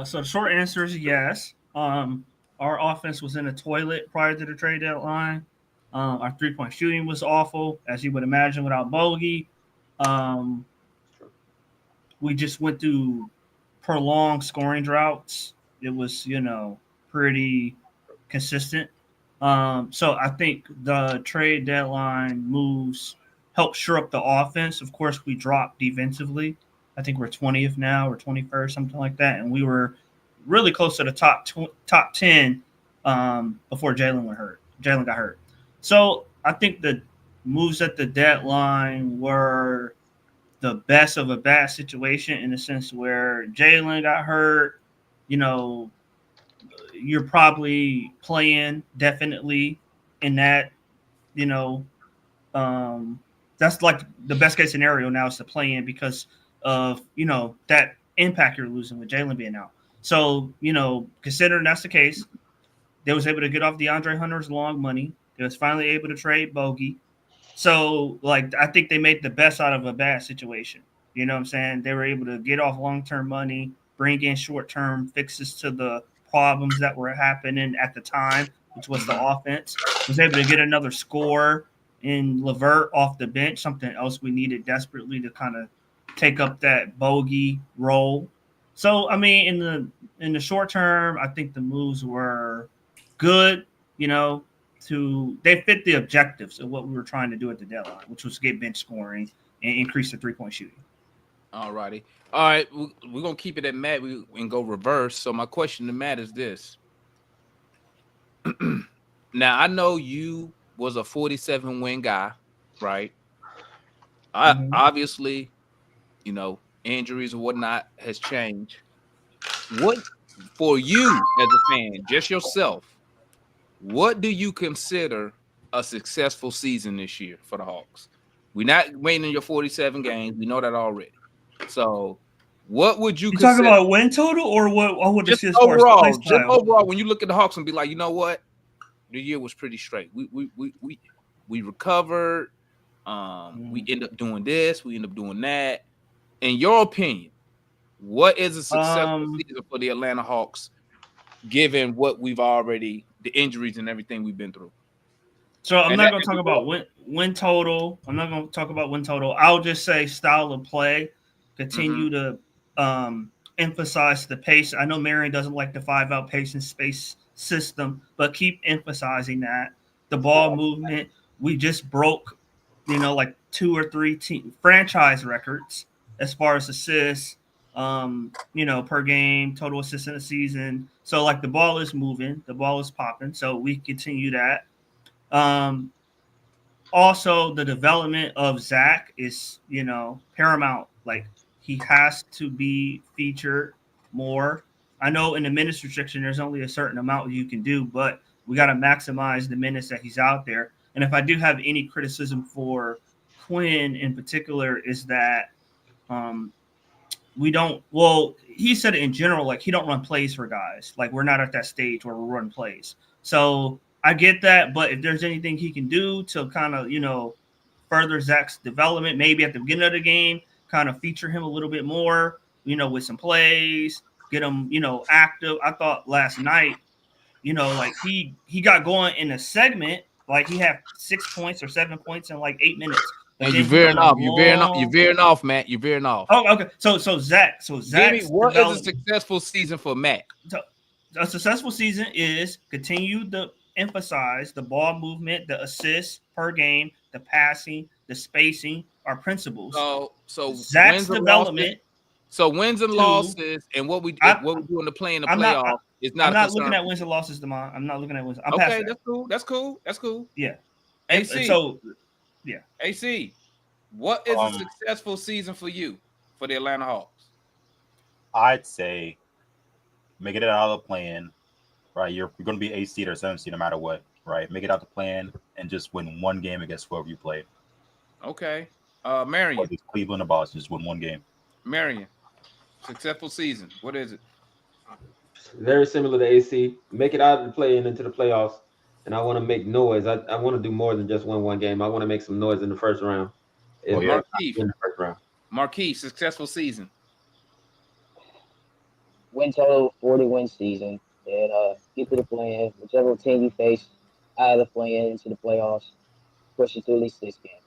So the short answer is yes. Our offense was in the toilet prior to the trade deadline. Our 3-point shooting was awful, as you would imagine, without Bogey. Um, we just went through prolonged scoring droughts. It was, pretty consistent. So I think the trade deadline moves helped shore up the offense. Of course, we dropped defensively. I think we're 20th now or 21st, something like that, and we were really close to the top 10 before Jaylen got hurt. So I think the moves at the deadline were the best of a bad situation in the sense where Jaylen got hurt. You know, you're probably playing definitely in that, you know, that's like the best case scenario now is to play in because of, that impact you're losing with Jaylen being out. So, considering that's the case, they was able to get off DeAndre Hunter's long money. They was finally able to trade Bogey. So, I think they made the best out of a bad situation. You know what I'm saying? They were able to get off long-term money, bring in short-term fixes to the problems that were happening at the time, which was the offense. Was able to get another score in LeVert off the bench, something else we needed desperately to kind of take up that Bogey role. So, I mean, in the short term, I think the moves were good. They fit the objectives of what we were trying to do at the deadline, which was get bench scoring and increase the 3-point shooting. All righty. All right. We're going to keep it at Matt and go reverse. So my question to Matt is this. Now, I know you was a 47 win guy, right? Obviously, injuries or whatnot has changed. What, for you as a fan, just yourself, what do you consider a successful season this year for the Hawks? We're not waiting in your 47 games. We know that already. So, what would you consider? Talking about win total or what? I would just see as overall, far as play style? just overall, when you look at the Hawks and be like, you know what, the year was pretty straight. We recovered. We end up doing this. We end up doing that. In your opinion, what is a successful season for the Atlanta Hawks, given what we've already, the injuries and everything we've been through? So I'm not going to talk about win total. I'm not going to talk about win total. I'll just say style of play. Continue to emphasize the pace. I know Marion doesn't like the 5-out pace and space system, but keep emphasizing that. The ball movement. We just broke, 2 or 3 franchise records as far as assists, per game, total assists in a season. So the ball is moving, the ball is popping. So we continue that. Also, the development of Zach is, paramount. He has to be featured more. I know in the minutes restriction, there's only a certain amount you can do, but we got to maximize the minutes that he's out there. And if I do have any criticism for Quinn in particular, is that we don't. Well, he said it in general, he don't run plays for guys. We're not at that stage where we're running plays. So I get that, but if there's anything he can do to kind of, further Zach's development, maybe at the beginning of the game, kind of feature him a little bit more, with some plays, get him, active. I thought last night, he got going in a segment, he had 6 points or 7 points in 8 minutes. And you're veering off. You're veering off, Matt. You're veering off. Oh, okay. So Zach. What is a successful season for Matt? A successful season is continue to emphasize the ball movement, the assists per game, the passing, the spacing, our principles. So Zach's development. So wins and losses, and what we do in the play in the playoff is not. I'm not looking at wins and losses, Demond. I'm not looking at wins. Okay, that's cool. That's cool. Yeah. AC. So, yeah. AC, what is a successful season for you for the Atlanta Hawks? I'd say making it out of the play-in, right? You're going to be 8 seed or 7 seed no matter what. right? Make it out the plan and just win one game against whoever you play. Okay. Marion. Cleveland or Boston, just win one game. Marion. Successful season. What is it? Very similar to AC. Make it out of the play and into the playoffs. And I want to make noise. I want to do more than just win one game. I want to make some noise in the first round. Oh, yeah. In the first round. Marquis, successful season. Win total 40-win season, and get to the play-in. Whichever team you face out of the play-in into the playoffs, push it to at least 6 games.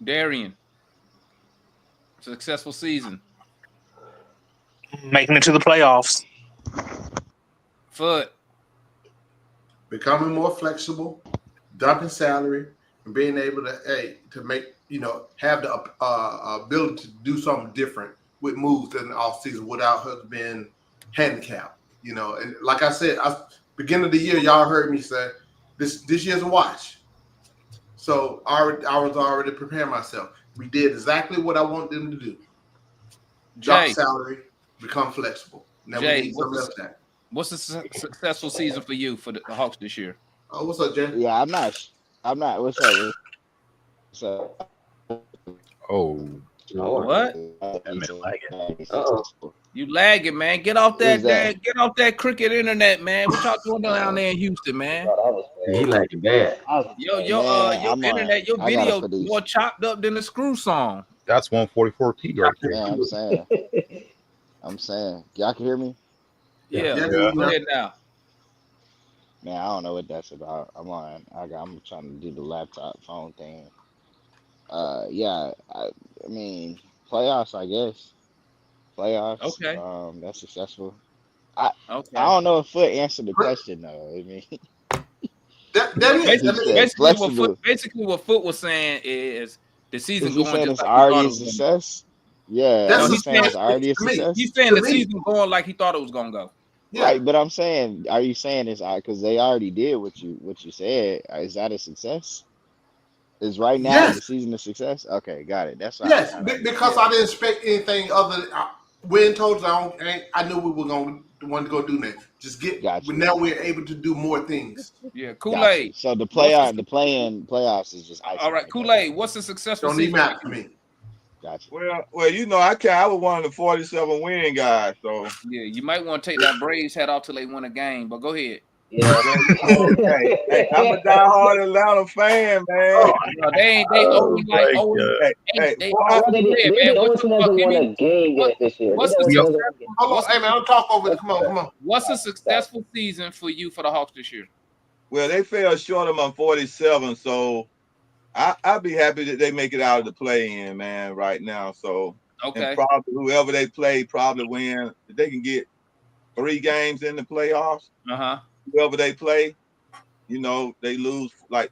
Darian, successful season. Making it to the playoffs. Foot. Becoming more flexible, dumping salary, and being able to make, have the ability to do something different with moves in the offseason without her being handicapped. And like I said, beginning of the year, y'all heard me say this year's a watch. So I was already preparing myself. We did exactly what I wanted them to do. Drop salary, become flexible. Now we need something else back. What's a successful season for you for the Hawks this year? Oh, what's up, Jay? Yeah, I'm not. What's up? What's up? Oh. What? Uh-oh. You lagging, man. Get off that cricket internet, man. What y'all doing down there in Houston, man? He lagging bad. Your internet, your video more chopped up than the screw song. That's 144p right there. Yeah, I'm saying. Y'all can hear me? Yeah. Go ahead now. Man, I don't know what that's about. I'm trying to do the laptop phone thing. Yeah, I mean, playoffs, I guess. Playoffs. Okay. That's successful. I don't know if Foot answered the question though. I mean, basically what Foot was saying is the season going saying just it's like already a success. Yeah, he's saying it's already a success. He's saying the season going like he thought it was gonna go. Yeah. Right, but I'm saying, are you saying it's because they already did what you said? Is that a success? Is right now the season a success? Okay, got it. That's right. Because I didn't expect anything other than win totals. I knew we were going to want to go do that. Just get. Now we're able to do more things. Yeah, Kool-Aid. So the play-in playoffs is just all right. Kool-Aid, what's a successful season? Don't even for me. Gotcha. Well, I was one of the 47 win guys, so yeah, you might want to take that Braves hat off till they win a game, but go ahead. Yeah. hey, I'm a diehard Atlanta fan, man. They only like they always never won a game yet this year. Hold on, hey man, don't talk over it. Come on. What's a successful season for you for the Hawks this year? Well, they fell short of my 47, so I'd be happy that they make it out of the play-in, man, right now. So and probably whoever they play probably win. If they can get 3 games in the playoffs. Whoever they play, they lose like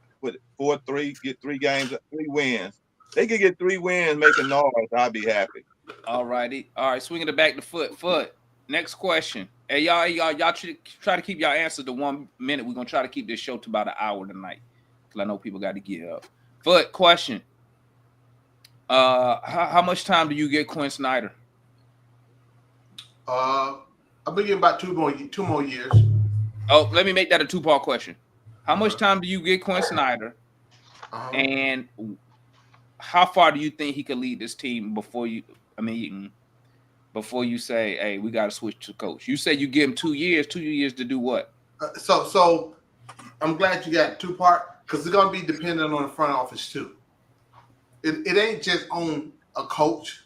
4-3, get 3 games, 3 wins. They could get 3 wins, make a noise. I'd be happy. All righty. All right, swinging it back to Foot. Next question. Hey, y'all try to keep y'all answers to 1 minute. We're gonna try to keep this show to about an hour tonight, because I know people got to get up. Foot, question. How much time do you get Quinn Snyder? I've been getting about 2 more years. Oh, let me make that a 2-part question. How much time do you get Quinn Snyder? And how far do you think he could lead this team before you say, hey, we got to switch to coach? You said you give him 2 years. 2 years to do what? So I'm glad you got 2-part, because it's going to be dependent on the front office too. It ain't just on a coach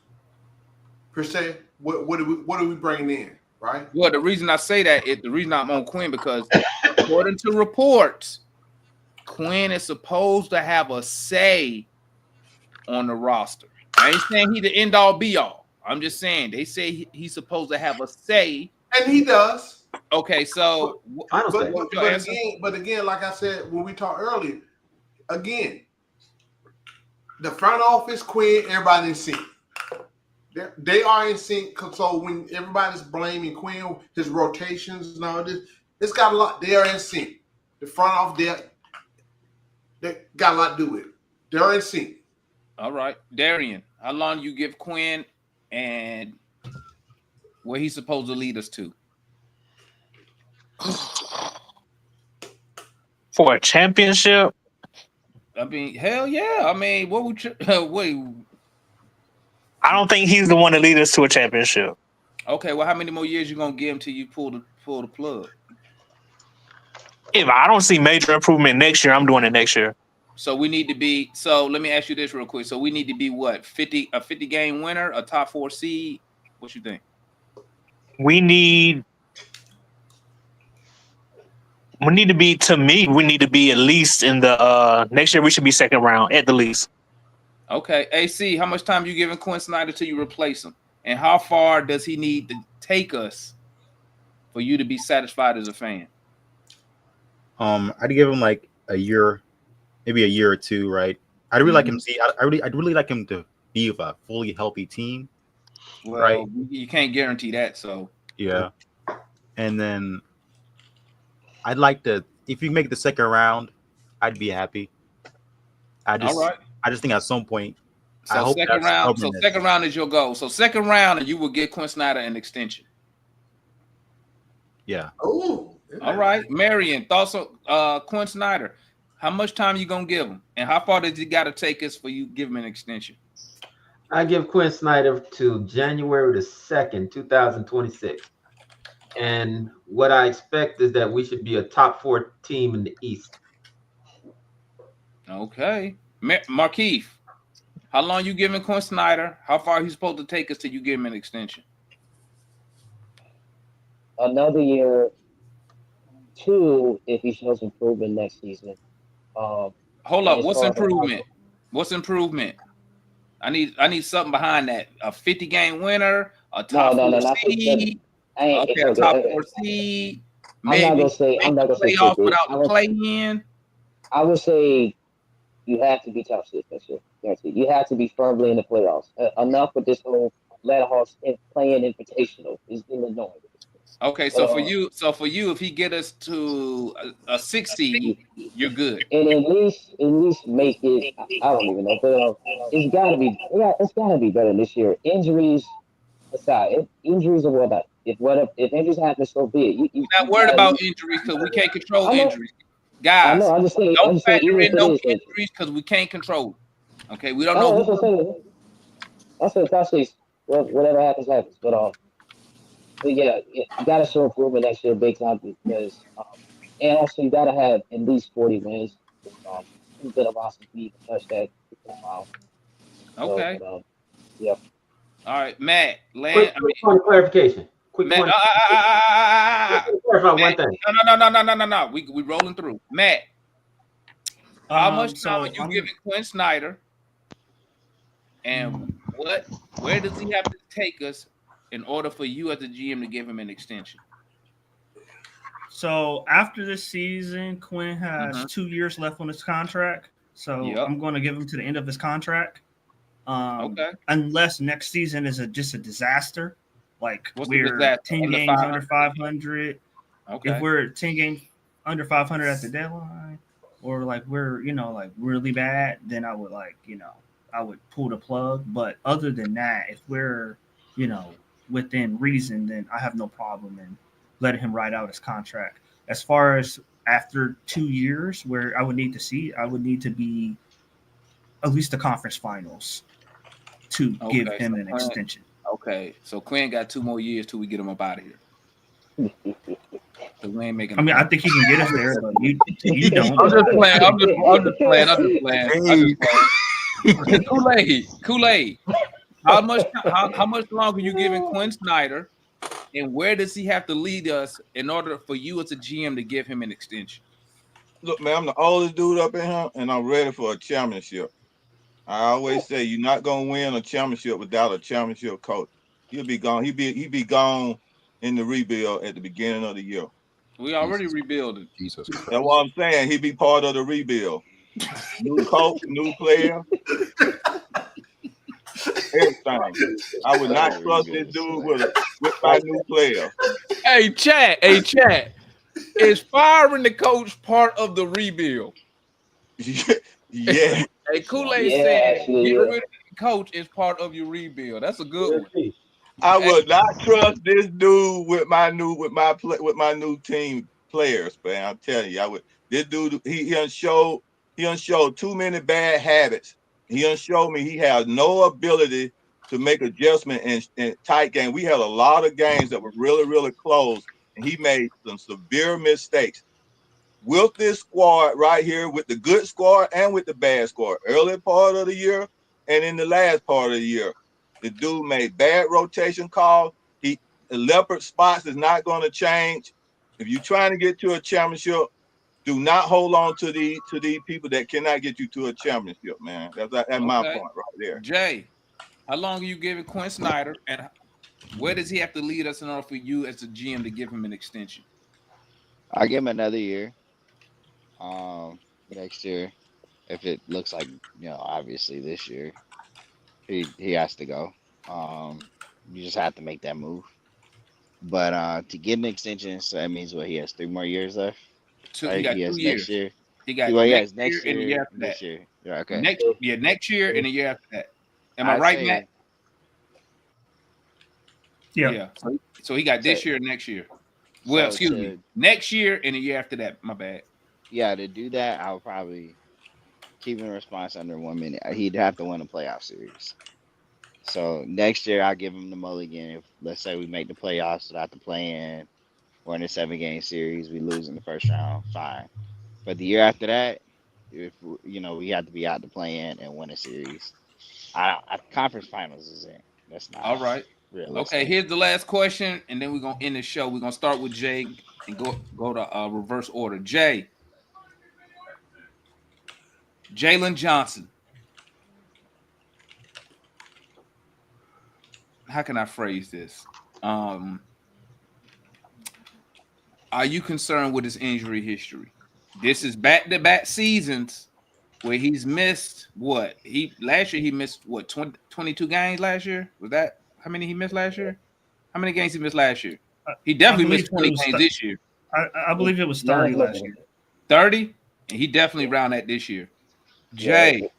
per se. What are we bringing in? Right. Well, the reason I say that is the reason I'm on Quinn, because according to reports, Quinn is supposed to have a say on the roster. I ain't saying he the end all be all. I'm just saying they say he's supposed to have a say, and he does. Okay, so but again, like I said when we talked earlier, again, the front office, Quinn, everybody in sync. They are in sync. So when everybody's blaming Quinn, his rotations and all this, it's got a lot. They are in sync. The front office, they got a lot to do with it. They're in sync. All right, Darian, how long do you give Quinn, and where he's supposed to lead us to? For a championship? I mean, hell yeah. I mean, what would you wait? I don't think he's the one to lead us to a championship. Okay, well, how many more years you gonna give him till you pull the plug? If I don't see major improvement next year, I'm doing it next year. So we need to be. So let me ask you this real quick. So we need to be what? 50 game winner, a top 4 seed. What you think? We need to be. To me, we need to be at least in the next year. We should be second round at the least. Okay, AC. How much time you giving Quinn Snyder till you replace him, and how far does he need to take us for you to be satisfied as a fan? I'd give him like a year, maybe a year or two, right? I'd really like him to see. I'd really like him to be with a fully healthy team. Well, right? You can't guarantee that, so yeah. And then I'd like to, if you make the second round, I'd be happy. All right. I just think at some point. So second round. So second round is your goal. So second round, and you will get Quinn Snyder an extension. Yeah. Oh. All right, Marion. Thoughts on Quinn Snyder? How much time you gonna give him, and how far does he got to take us for you to give him an extension? I give Quinn Snyder to January the 2nd, 2026. And what I expect is that we should be a top 4 team in the East. Okay, Markeith. How long you giving Quinn Snyder? How far he's supposed to take us till you give him an extension? Another year. 2, if he shows improvement next season. Hold up, what's improvement? What's improvement? I need something behind that. A 50 game winner, a top 4 seed. Okay, a top 4 seed. Maybe I'm not gonna say playoffs without the play-in. I would say you have to be top 6 next year. You have to be firmly in the playoffs. Enough with this whole Letterhawks playing invitational is annoying. Okay, so for you, if he get us to a 6 seed, you're good. And at least make it. I don't even know, but it's gotta be better this year. Injuries aside, injuries are what. If injuries happen, so be it. You're not worried about injuries because we can't control injuries, guys. I know. I'm just saying. Don't factor in no injuries because we can't control it. Okay, we don't know. That's what I say. Whatever happens. But yeah, you gotta show improvement next year, big time, because and also you gotta have at least 40 wins. He's been a roster to even touch that. Okay. So, yeah. All right, Matt. Quick point of clarification. Matt, clarify one thing. No. We rolling through. Matt, how much time are you giving Quinn Snyder? And where does he have to take us in order for you as the GM to give him an extension? So after this season, Quinn has 2 years left on his contract. So I'm going to give him to the end of his contract. Okay. Unless next season is just a disaster. Like we're 10 games under 500. Okay. If we're 10 games under 500 at the deadline, or like we're, like really bad, then I would I would pull the plug. But other than that, if we're, within reason, then I have no problem in letting him ride out his contract. As far as after 2 years, where I would need to be at least the conference finals to give him an extension. Okay, so Quinn got 2 more years till we get him up out of here. We ain't making. I think he can get us there, but you don't. I'm just playing. Kool-Aid. How much longer are you giving Quinn Snyder, and where does he have to lead us in order for you as a GM to give him an extension? Look, man, I'm the oldest dude up in here, and I'm ready for a championship. I always say you're not gonna win a championship without a championship coach. He'll be gone. He'll be gone in the rebuild at the beginning of the year. We already rebuilding. Jesus Christ. That's what I'm saying. He'll be part of the rebuild. New coach, new player. Everything. I would not trust this dude with my new player. Hey, chat. Is firing the coach part of the rebuild? Yeah. Hey, Kool-Aid said get rid of the coach is part of your rebuild. That's a good one. I would not trust this dude with my new team players, man. I'm telling you, This dude, he done showed too many bad habits. He done showed me he has no ability to make adjustment in tight game. We had a lot of games that were really, really close, and he made some severe mistakes. With this squad right here, with the good squad and with the bad squad, early part of the year and in the last part of the year, the dude made bad rotation calls. The leopard spots is not going to change. If you're trying to get to a championship, do not hold on to these people that cannot get you to a championship, man. That's my point right there. Jay, how long are you giving Quinn Snyder, and where does he have to lead us in order for you as a GM to give him an extension? I'll give him another year. Next year, if it looks like, obviously this year, he has to go. You just have to make that move. But to get an extension, so that means he has 3 more years left. Right? He got 2 years. Next year. He got next year year and the year after this that. year. Yeah, okay. Next year and the year after that. Am I right, Matt? Yeah. So he got this year and next year. Well, excuse me. Next year and the year after that. My bad. Yeah, to do that, I'll probably keep in response under 1 minute. He'd have to win a playoff series. So next year, I'll give him the mulligan. If, let's say, we make the playoffs without the play-in, or in a 7-game series, we lose in the first round, fine. But the year after that, if we have to be out to play-in and win a series. Conference finals is in. That's not all right. Realistic. Okay, here's the last question, and then we're gonna end the show. We're gonna start with Jay and go to reverse order. Jaylen Johnson. How can I phrase this? Are you concerned with his injury history? This is back-to-back seasons where he's missed what? Last year he missed what, 22 games last year? Was that how many he missed last year? How many games he missed last year? He definitely missed 20 games this year. I believe it was 30 last year. 30? And he definitely around that this year. Jay,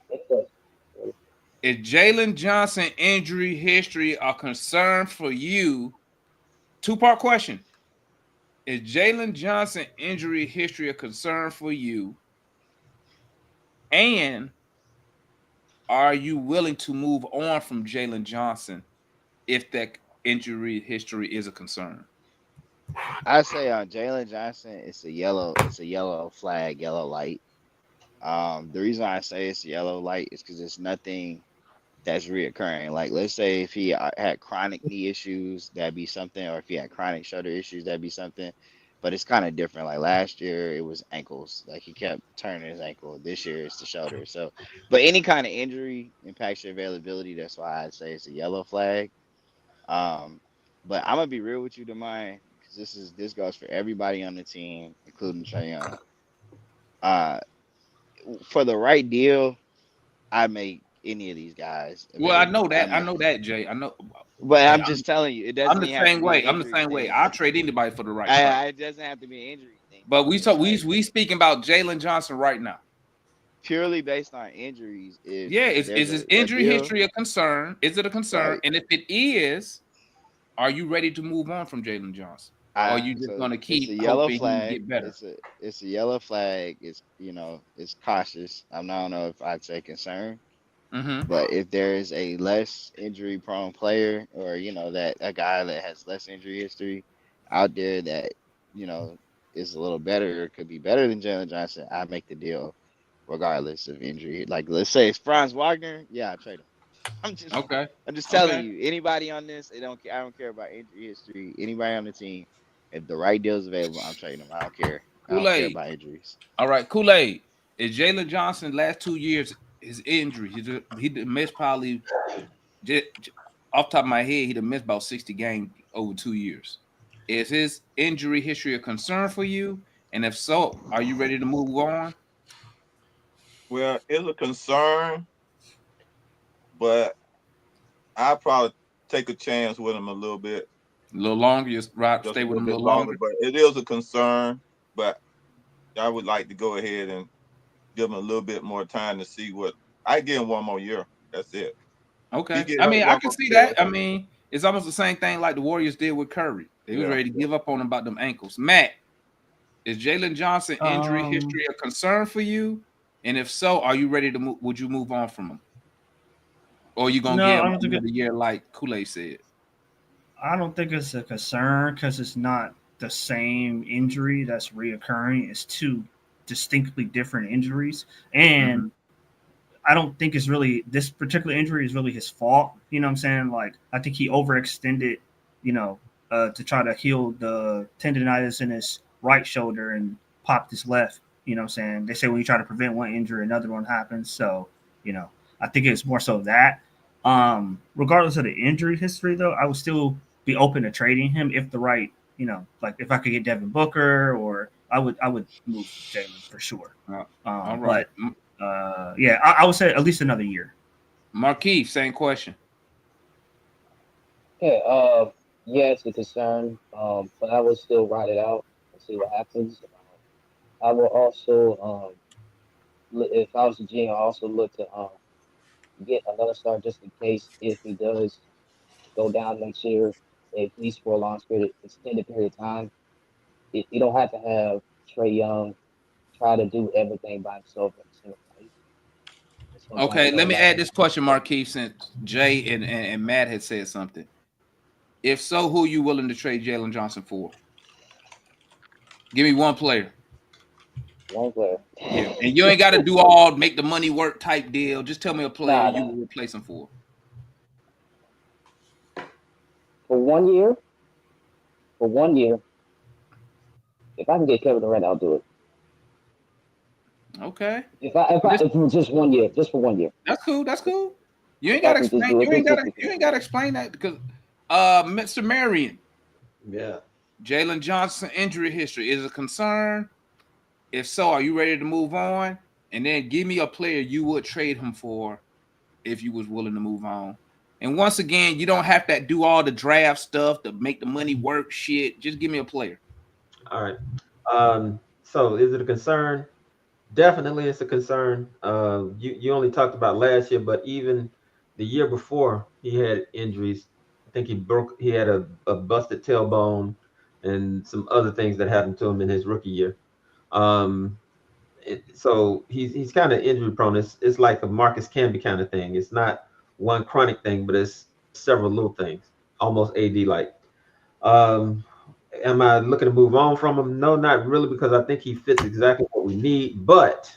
is Jaylen Johnson injury history a concern for you? 2-part question. Is Jaylen Johnson injury history a concern for you? And are you willing to move on from Jaylen Johnson if that injury history is a concern? I say on Jaylen Johnson, it's a yellow flag, yellow light. The reason I say it's a yellow light is because it's nothing that's reoccurring. Like, let's say if he had chronic knee issues, that'd be something, or if he had chronic shoulder issues, that'd be something. But it's kind of different. Like last year, it was ankles. Like he kept turning his ankle. This year, it's the shoulder. So, but any kind of injury impacts your availability. That's why I'd say it's a yellow flag. But I'm gonna be real with you, Demai, because this goes for everybody on the team, including Trae Young. For the right deal, I'd make any of these guys available. Well, I know that, Jay. I know. But I'm just telling you, it doesn't. I'm the same way. I'll trade anybody for the right price. It doesn't have to be an injury thing. But we speaking about Jaylen Johnson right now. Purely based on injuries. Is his injury history a concern? Is it a concern? Right. And if it is, are you ready to move on from Jaylen Johnson? Or are you just going to keep it's a yellow flag. Get better? It's a yellow flag. It's it's cautious. I don't know if I'd say concern. Mm-hmm. But if there is a less injury prone player, or that a guy that has less injury history out there that is a little better or could be better than Jaylen Johnson, I make the deal regardless of injury. Like, let's say it's Franz Wagner, I trade him. I'm just telling you, anybody on this, I don't care about injury history. Anybody on the team, if the right deal is available, I'm trading them. I don't care. I don't care about injuries. All right, Kool-Aid. Is Jaylen Johnson last 2 years? His injury, he missed probably, off the top of my head, he'd have missed about 60 games over 2 years. Is his injury history a concern for you? And if so, are you ready to move on? Well, it's a concern, but I'll probably take a chance with him a little bit. A little longer, stay with him a little longer. But it is a concern, but I would like to go ahead and give him a little bit more time to see what I give him 1 more year. That's it. Okay. I mean, I can see that. I mean, it's almost the same thing like the Warriors did with Curry. They was ready to give up on him about them ankles. Matt, Is Jaylen Johnson injury history a concern for you? And if so, are you ready to move? Would you move on from him? Or are you going to give him another year like Kool-Aid said? I don't think it's a concern because it's not the same injury that's reoccurring. It's two distinctly different injuries. And I don't think it's really this particular injury is really his fault. You know what I'm saying? Like, I think he overextended, to try to heal the tendonitis in his right shoulder and popped his left. You know what I'm saying? They say when you try to prevent one injury, another one happens. So, I think it's more so that. Regardless of the injury history, though, I would still be open to trading him if the right, like if I could get Devin Booker, or I would move Jaylen for sure. All right. But I would say at least another year. Markeith, same question. Yeah, it's a concern, but I will still ride it out and see what happens. I will also, if I was a GM, I also look to get another star just in case if he does go down next year, at least for a long extended period of time. You don't have to have Trae Young try to do everything by himself. Okay, let me add this question, Markeith, since Jay and Matt had said something. If so, who are you willing to trade Jaylen Johnson for? Give me one player. One player. Yeah, and you ain't got to do all make the money work type deal. Just tell me a player you will replace him for. For 1 year? For 1 year. If I can get Kevin Durant, I'll do it. Okay. If just 1 year, just for 1 year. That's cool. That's cool. You ain't got to explain. You ain't got to explain that because Mr. Marion. Yeah. Jaylen Johnson injury history is a concern. If so, are you ready to move on? And then give me a player you would trade him for if you was willing to move on. And once again, you don't have to do all the draft stuff to make the money work shit. Just give me a player. All right. So is it a concern? Definitely it's a concern. You only talked about last year, but even the year before he had injuries. I think he had a busted tailbone and some other things that happened to him in his rookie year. So he's kind of injury prone. It's like a Marcus Camby kind of thing. It's not one chronic thing, but it's several little things, almost AD like. Am I looking to move on from him? No, not really, because I think he fits exactly what we need. But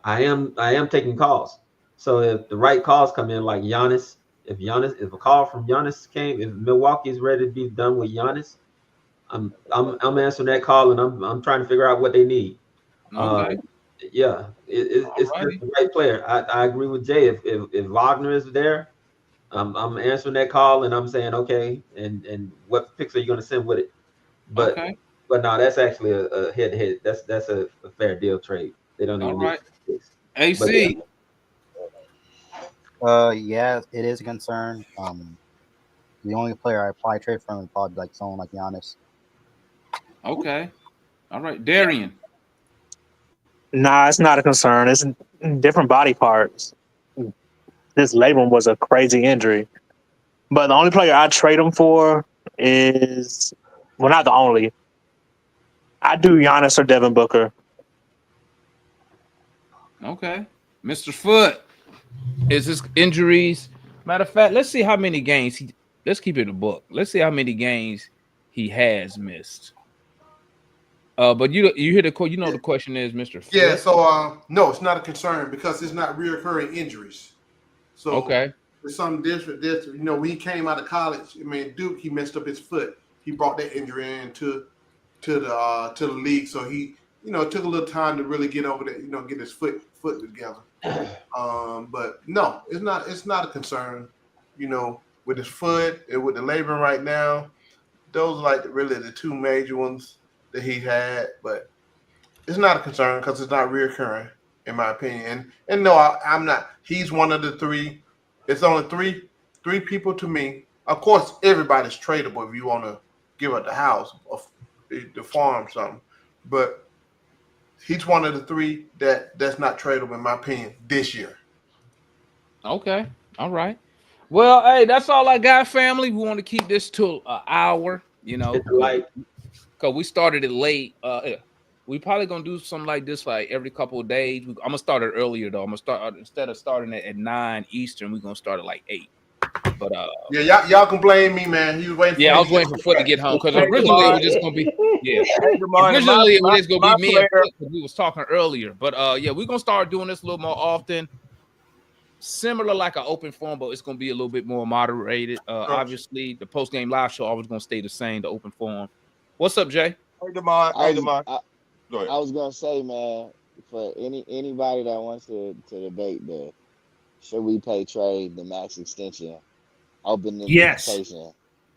I am taking calls. So if the right calls come in, like Giannis, if a call from Giannis came, if Milwaukee's ready to be done with Giannis, I'm answering that call, and I'm trying to figure out what they need. Okay. It's the right player. I agree with Jay. If Wagner is there, I'm answering that call, and I'm saying okay, and what picks are you going to send with it? But no, that's actually a head-to-head. That's a fair deal trade. They don't even need picks. AC. Yeah, it is a concern. The only player I probably trade for him would probably be like someone like Giannis. Okay. All right. Darian. Nah, it's not a concern. It's different body parts. This labrum was a crazy injury. But the only player I trade him for is, well, not the only. I do Giannis or Devin Booker. Okay. Mr. Foot. Is his injuries? Matter of fact, let's see how many games let's keep it a book. Let's see how many games he has missed. But you hear the the question is, Mr. Foot. Yeah, so no, it's not a concern because it's not reoccurring injuries. So okay. There's something different. When he came out of college, I mean, Duke, he messed up his foot. He brought that injury into the league. So he, took a little time to really get over that, get his foot together. But no, it's not a concern, with his foot and with the labrum right now. Those are like really the two major ones that he had, but it's not a concern because it's not reoccurring, in my opinion. And no, I'm not. He's one of the three. It's only three people to me. Of course, everybody's tradable if you want to give up the house or the farm, something. But he's one of the three that's not tradable, in my opinion, this year. Okay. All right. Well, hey, that's all I got, family. We want to keep this to an hour, because we started it late. We probably gonna do something like this like every couple of days. I'm gonna start it earlier though. I'm gonna start instead of starting it at 9 Eastern. We're gonna start at like 8. But yeah, y'all can blame me, man. You was waiting. Yeah, I was waiting for Foot to get home because originally it was just gonna be Originally it was just gonna be me and Foot because we was talking earlier. But yeah, we're gonna start doing this a little more often. Similar like an open forum, but it's gonna be a little bit more moderated. Obviously, the post game live show always gonna stay the same. The open forum. What's up, Jay? Hey, Demar. I was gonna say, man, for anybody that wants to debate should we pay Trey the max extension, open the invitation.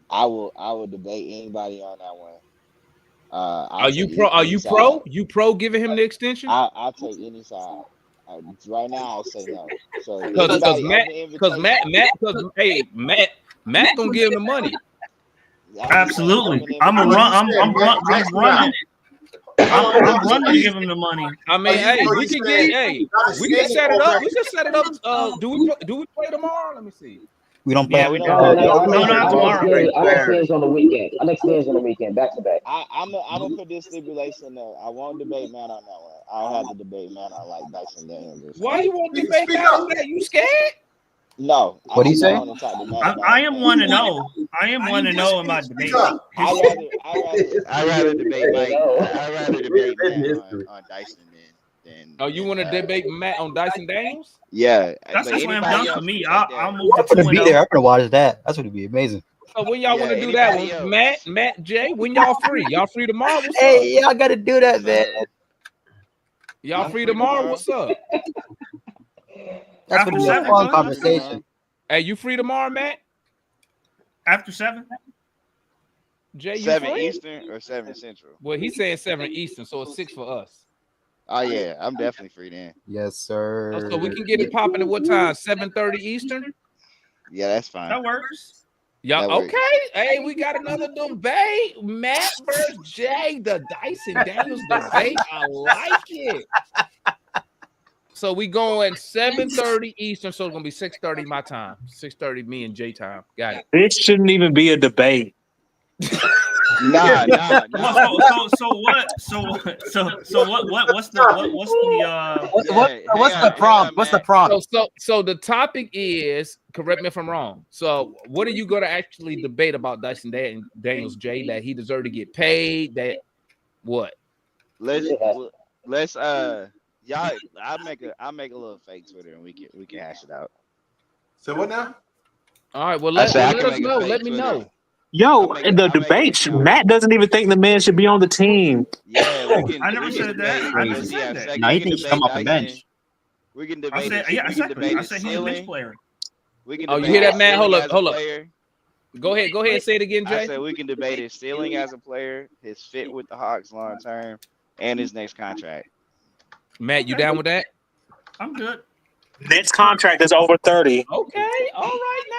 I will debate anybody on that one. Are you pro? Are you pro? You pro giving him the extension? I'll take any side. Right now, I'll say no. So Matt gonna give him the money. Absolutely, I'm running. I'm running to give him the money. I mean, hey, we can set it up. We can set it up. Do we play tomorrow? Let me see. We don't play. No, not tomorrow. Our next game's on the weekend. Our next game's on the weekend, back to back. I'm gonna put this stipulation there. I won't debate Matt on that one. I'll have to debate Matt on like Dyson Daniels. Why you won't debate Matt on that? You scared? No. What do you say? I am 1-0. I am 1-0 in my debate. I'd rather debate Mike. I'd rather debate Matt on Dyson than. Oh, you want to debate Matt on Dyson Daniels? Yeah, that's a slam dunk for me. I'll move to 2-0. Be there. I'm gonna watch that. That's gonna be amazing. So when y'all want to do that one, Matt, Jay, when y'all free? Y'all free tomorrow? What's hey, up? y'all gotta do that, man. Y'all free tomorrow? What's up? That's gonna be a fun conversation. Hey, you free tomorrow, Matt? After 7? Jay, you 7 free? Eastern or 7 Central? Well, he's saying 7 Eastern, so it's 6 for us. Oh yeah, I'm definitely free then. Yes, sir. So we can get it popping at what time? 7:30 Eastern? Yeah, that's fine. That works. Y'all okay? Hey, we got another debate. Matt versus Jay, the Dyson Daniels debate. I like it. So we going 7:30 Eastern, so it's gonna be 6:30 my time. 6:30 me and Jay time. Got it. It shouldn't even be a debate. Nah. So what's the prompt? What's the prompt? So the topic is, correct me if I'm wrong. So what are you going to actually debate about Dyson Daniels, Jay? That he deserved to get paid? That what? Let's y'all. I'll make a little fake Twitter and we can hash it out. So what now? All right. Well, let us know. Let me know. Yo, in the debate, Matt doesn't even think the man should be on the team. Yeah, I never said that. I never said that. Now you think come off the bench. We can debate. I said he's a bench player. Oh, you hear that, man? Hold up. Go ahead and say it again, Jay. I said we can debate his ceiling as a player, his fit with the Hawks long term, and his next contract. Matt, you down with that? I'm good. Next contract is over 30. Okay, all right now.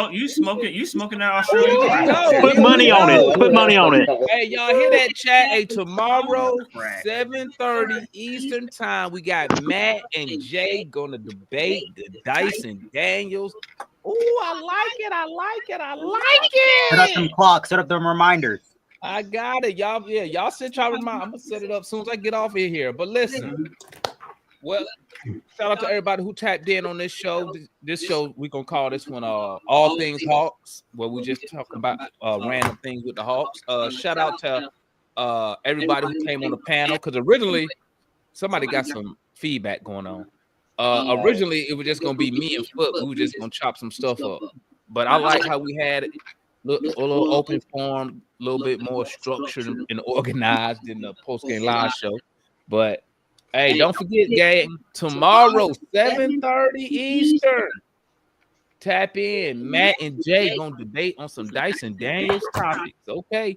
You smoking that Australian? Put money on it. Put money on it. Hey, y'all hear that chat? Hey, tomorrow, 7:30 Eastern time, we got Matt and Jay gonna debate the Dyson Daniels. Oh, I like it. Set up some clocks. Set up them reminders. I got it, y'all. Yeah, y'all set y'all remind. I'm gonna set it up as soon as I get off of here. But listen, well, shout out to everybody who tapped in on this show. This show, we gonna call this one All Things Hawks, where we just talk about random things with the Hawks. Shout out to everybody who came on the panel, because originally somebody got some feedback going on. Originally it was just gonna be me and Foot. We were just gonna chop some stuff up. But I like how we had it a little open form, a little bit more structured and organized in the post-game live show. But hey, don't forget, gang, tomorrow, 7:30 Eastern. Tap in. Matt and Jay gonna debate on some Dyson Daniels topics. Okay.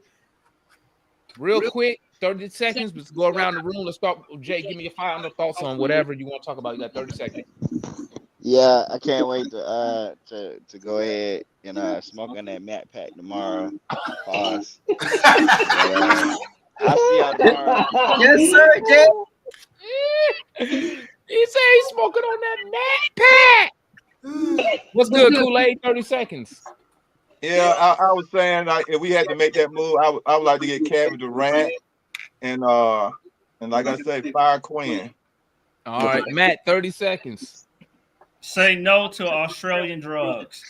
Real quick, 30 seconds. Let's go around the room. Let's start with Jay. Give me your final thoughts on whatever you want to talk about. You got 30 seconds. Yeah, I can't wait to go ahead and smoke on that Matt pack tomorrow. Pause. I'll see y'all tomorrow. Yes, sir, Jay. He said he's smoking on that Matt pack. What's good, Kool-Aid? 30 seconds. Yeah, I was saying, like, if we had to make that move, I would like to get Kevin Durant and And like I say, fire Quinn. All right, Matt, 30 seconds. Say no to Australian drugs.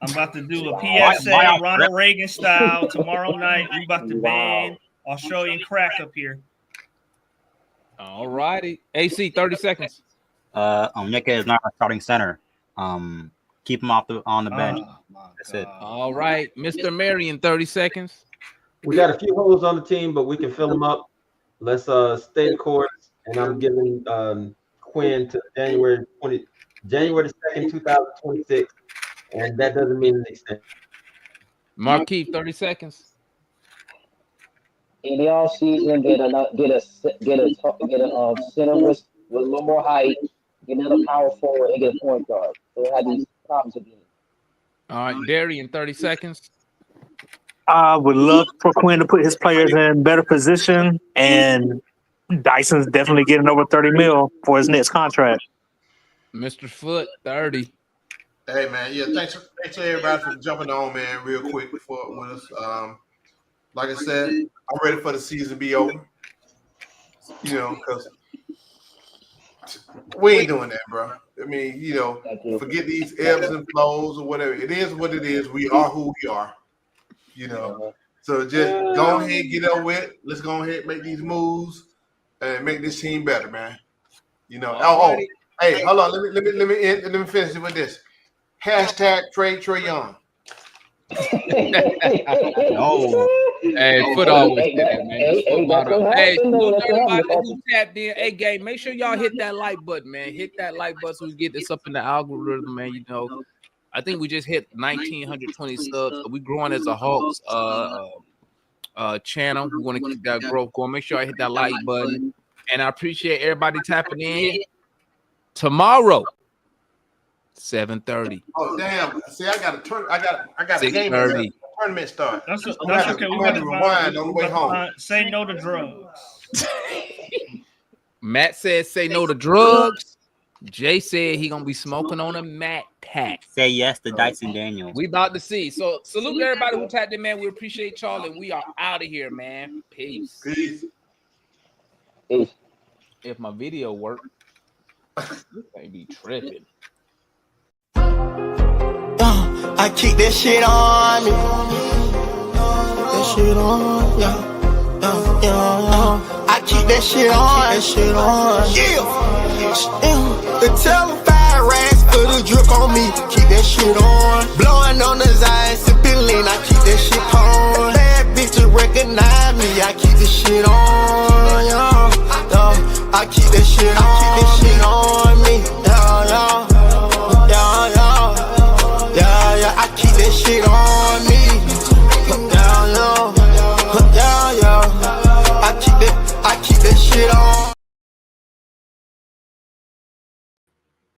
I'm about to do a PSA Ronald Reagan style tomorrow night. We about to ban Australian crack up here. All righty. AC, 30 seconds. Onyeka is not a starting center. Keep him on the bench. That's it. All right, Mr. Marion, 30 seconds. We got a few holes on the team, but we can fill them up. Let's stay the course, and I'm giving Quinn to January the 2nd, 2026, and that doesn't mean an extension. Marquis, 30 seconds. In the off season, get a center with a little more height, get another power forward, and get a point guard. So we have these problems again. All right, Darian, 30 seconds. I would love for Quinn to put his players in better position, and Dyson's definitely getting over 30 mil for his next contract. Mr. Foot, 30. Hey man, yeah, thanks to everybody for jumping on, man, real quick with us. Like I said, I'm ready for the season to be over. You know, because we ain't doing that, bro. I mean, you know, forget these ebbs and flows or whatever. It is what it is. We are who we are. You know, so just go ahead, get over with. Let's go ahead, make these moves, and make this team better, man. You know. Hey, hold on. Let me finish it with this. Hashtag trade Trae Young. No. Hey, Foot always that, man. Hey, salute everybody who tapped in. Hey, gang, make sure y'all hit that like button, man. Hit that like button so we get this up in the algorithm, man. You know, I think we just hit 1,920 subs. So we growing as a Hawks channel. We want to keep that growth going. Make sure I hit that like button. And I appreciate everybody tapping in. Tomorrow, 7:30. Oh damn! See, I got a game. Tournament start. That's okay. We got to rewind on the way home. Say no to drugs. Matt said, "Say no to drugs." Jay said he gonna be smoking on a Matt pack. Say yes to Dyson Daniels. We about to see. So salute everybody who tapped in, man. We appreciate y'all, and we are out of here, man. Peace. Peace. If my video worked, they be tripping. I keep that shit on me. That shit on, yeah. I keep that shit on. Yeah. The telephone racks for the drip on me. Keep that shit on. Blowing on the Zion, sipping lean. I keep that shit on. Bad bitches recognize me. I keep this shit on, yeah. I keep that shit on. Me. Yeah. I keep that shit on.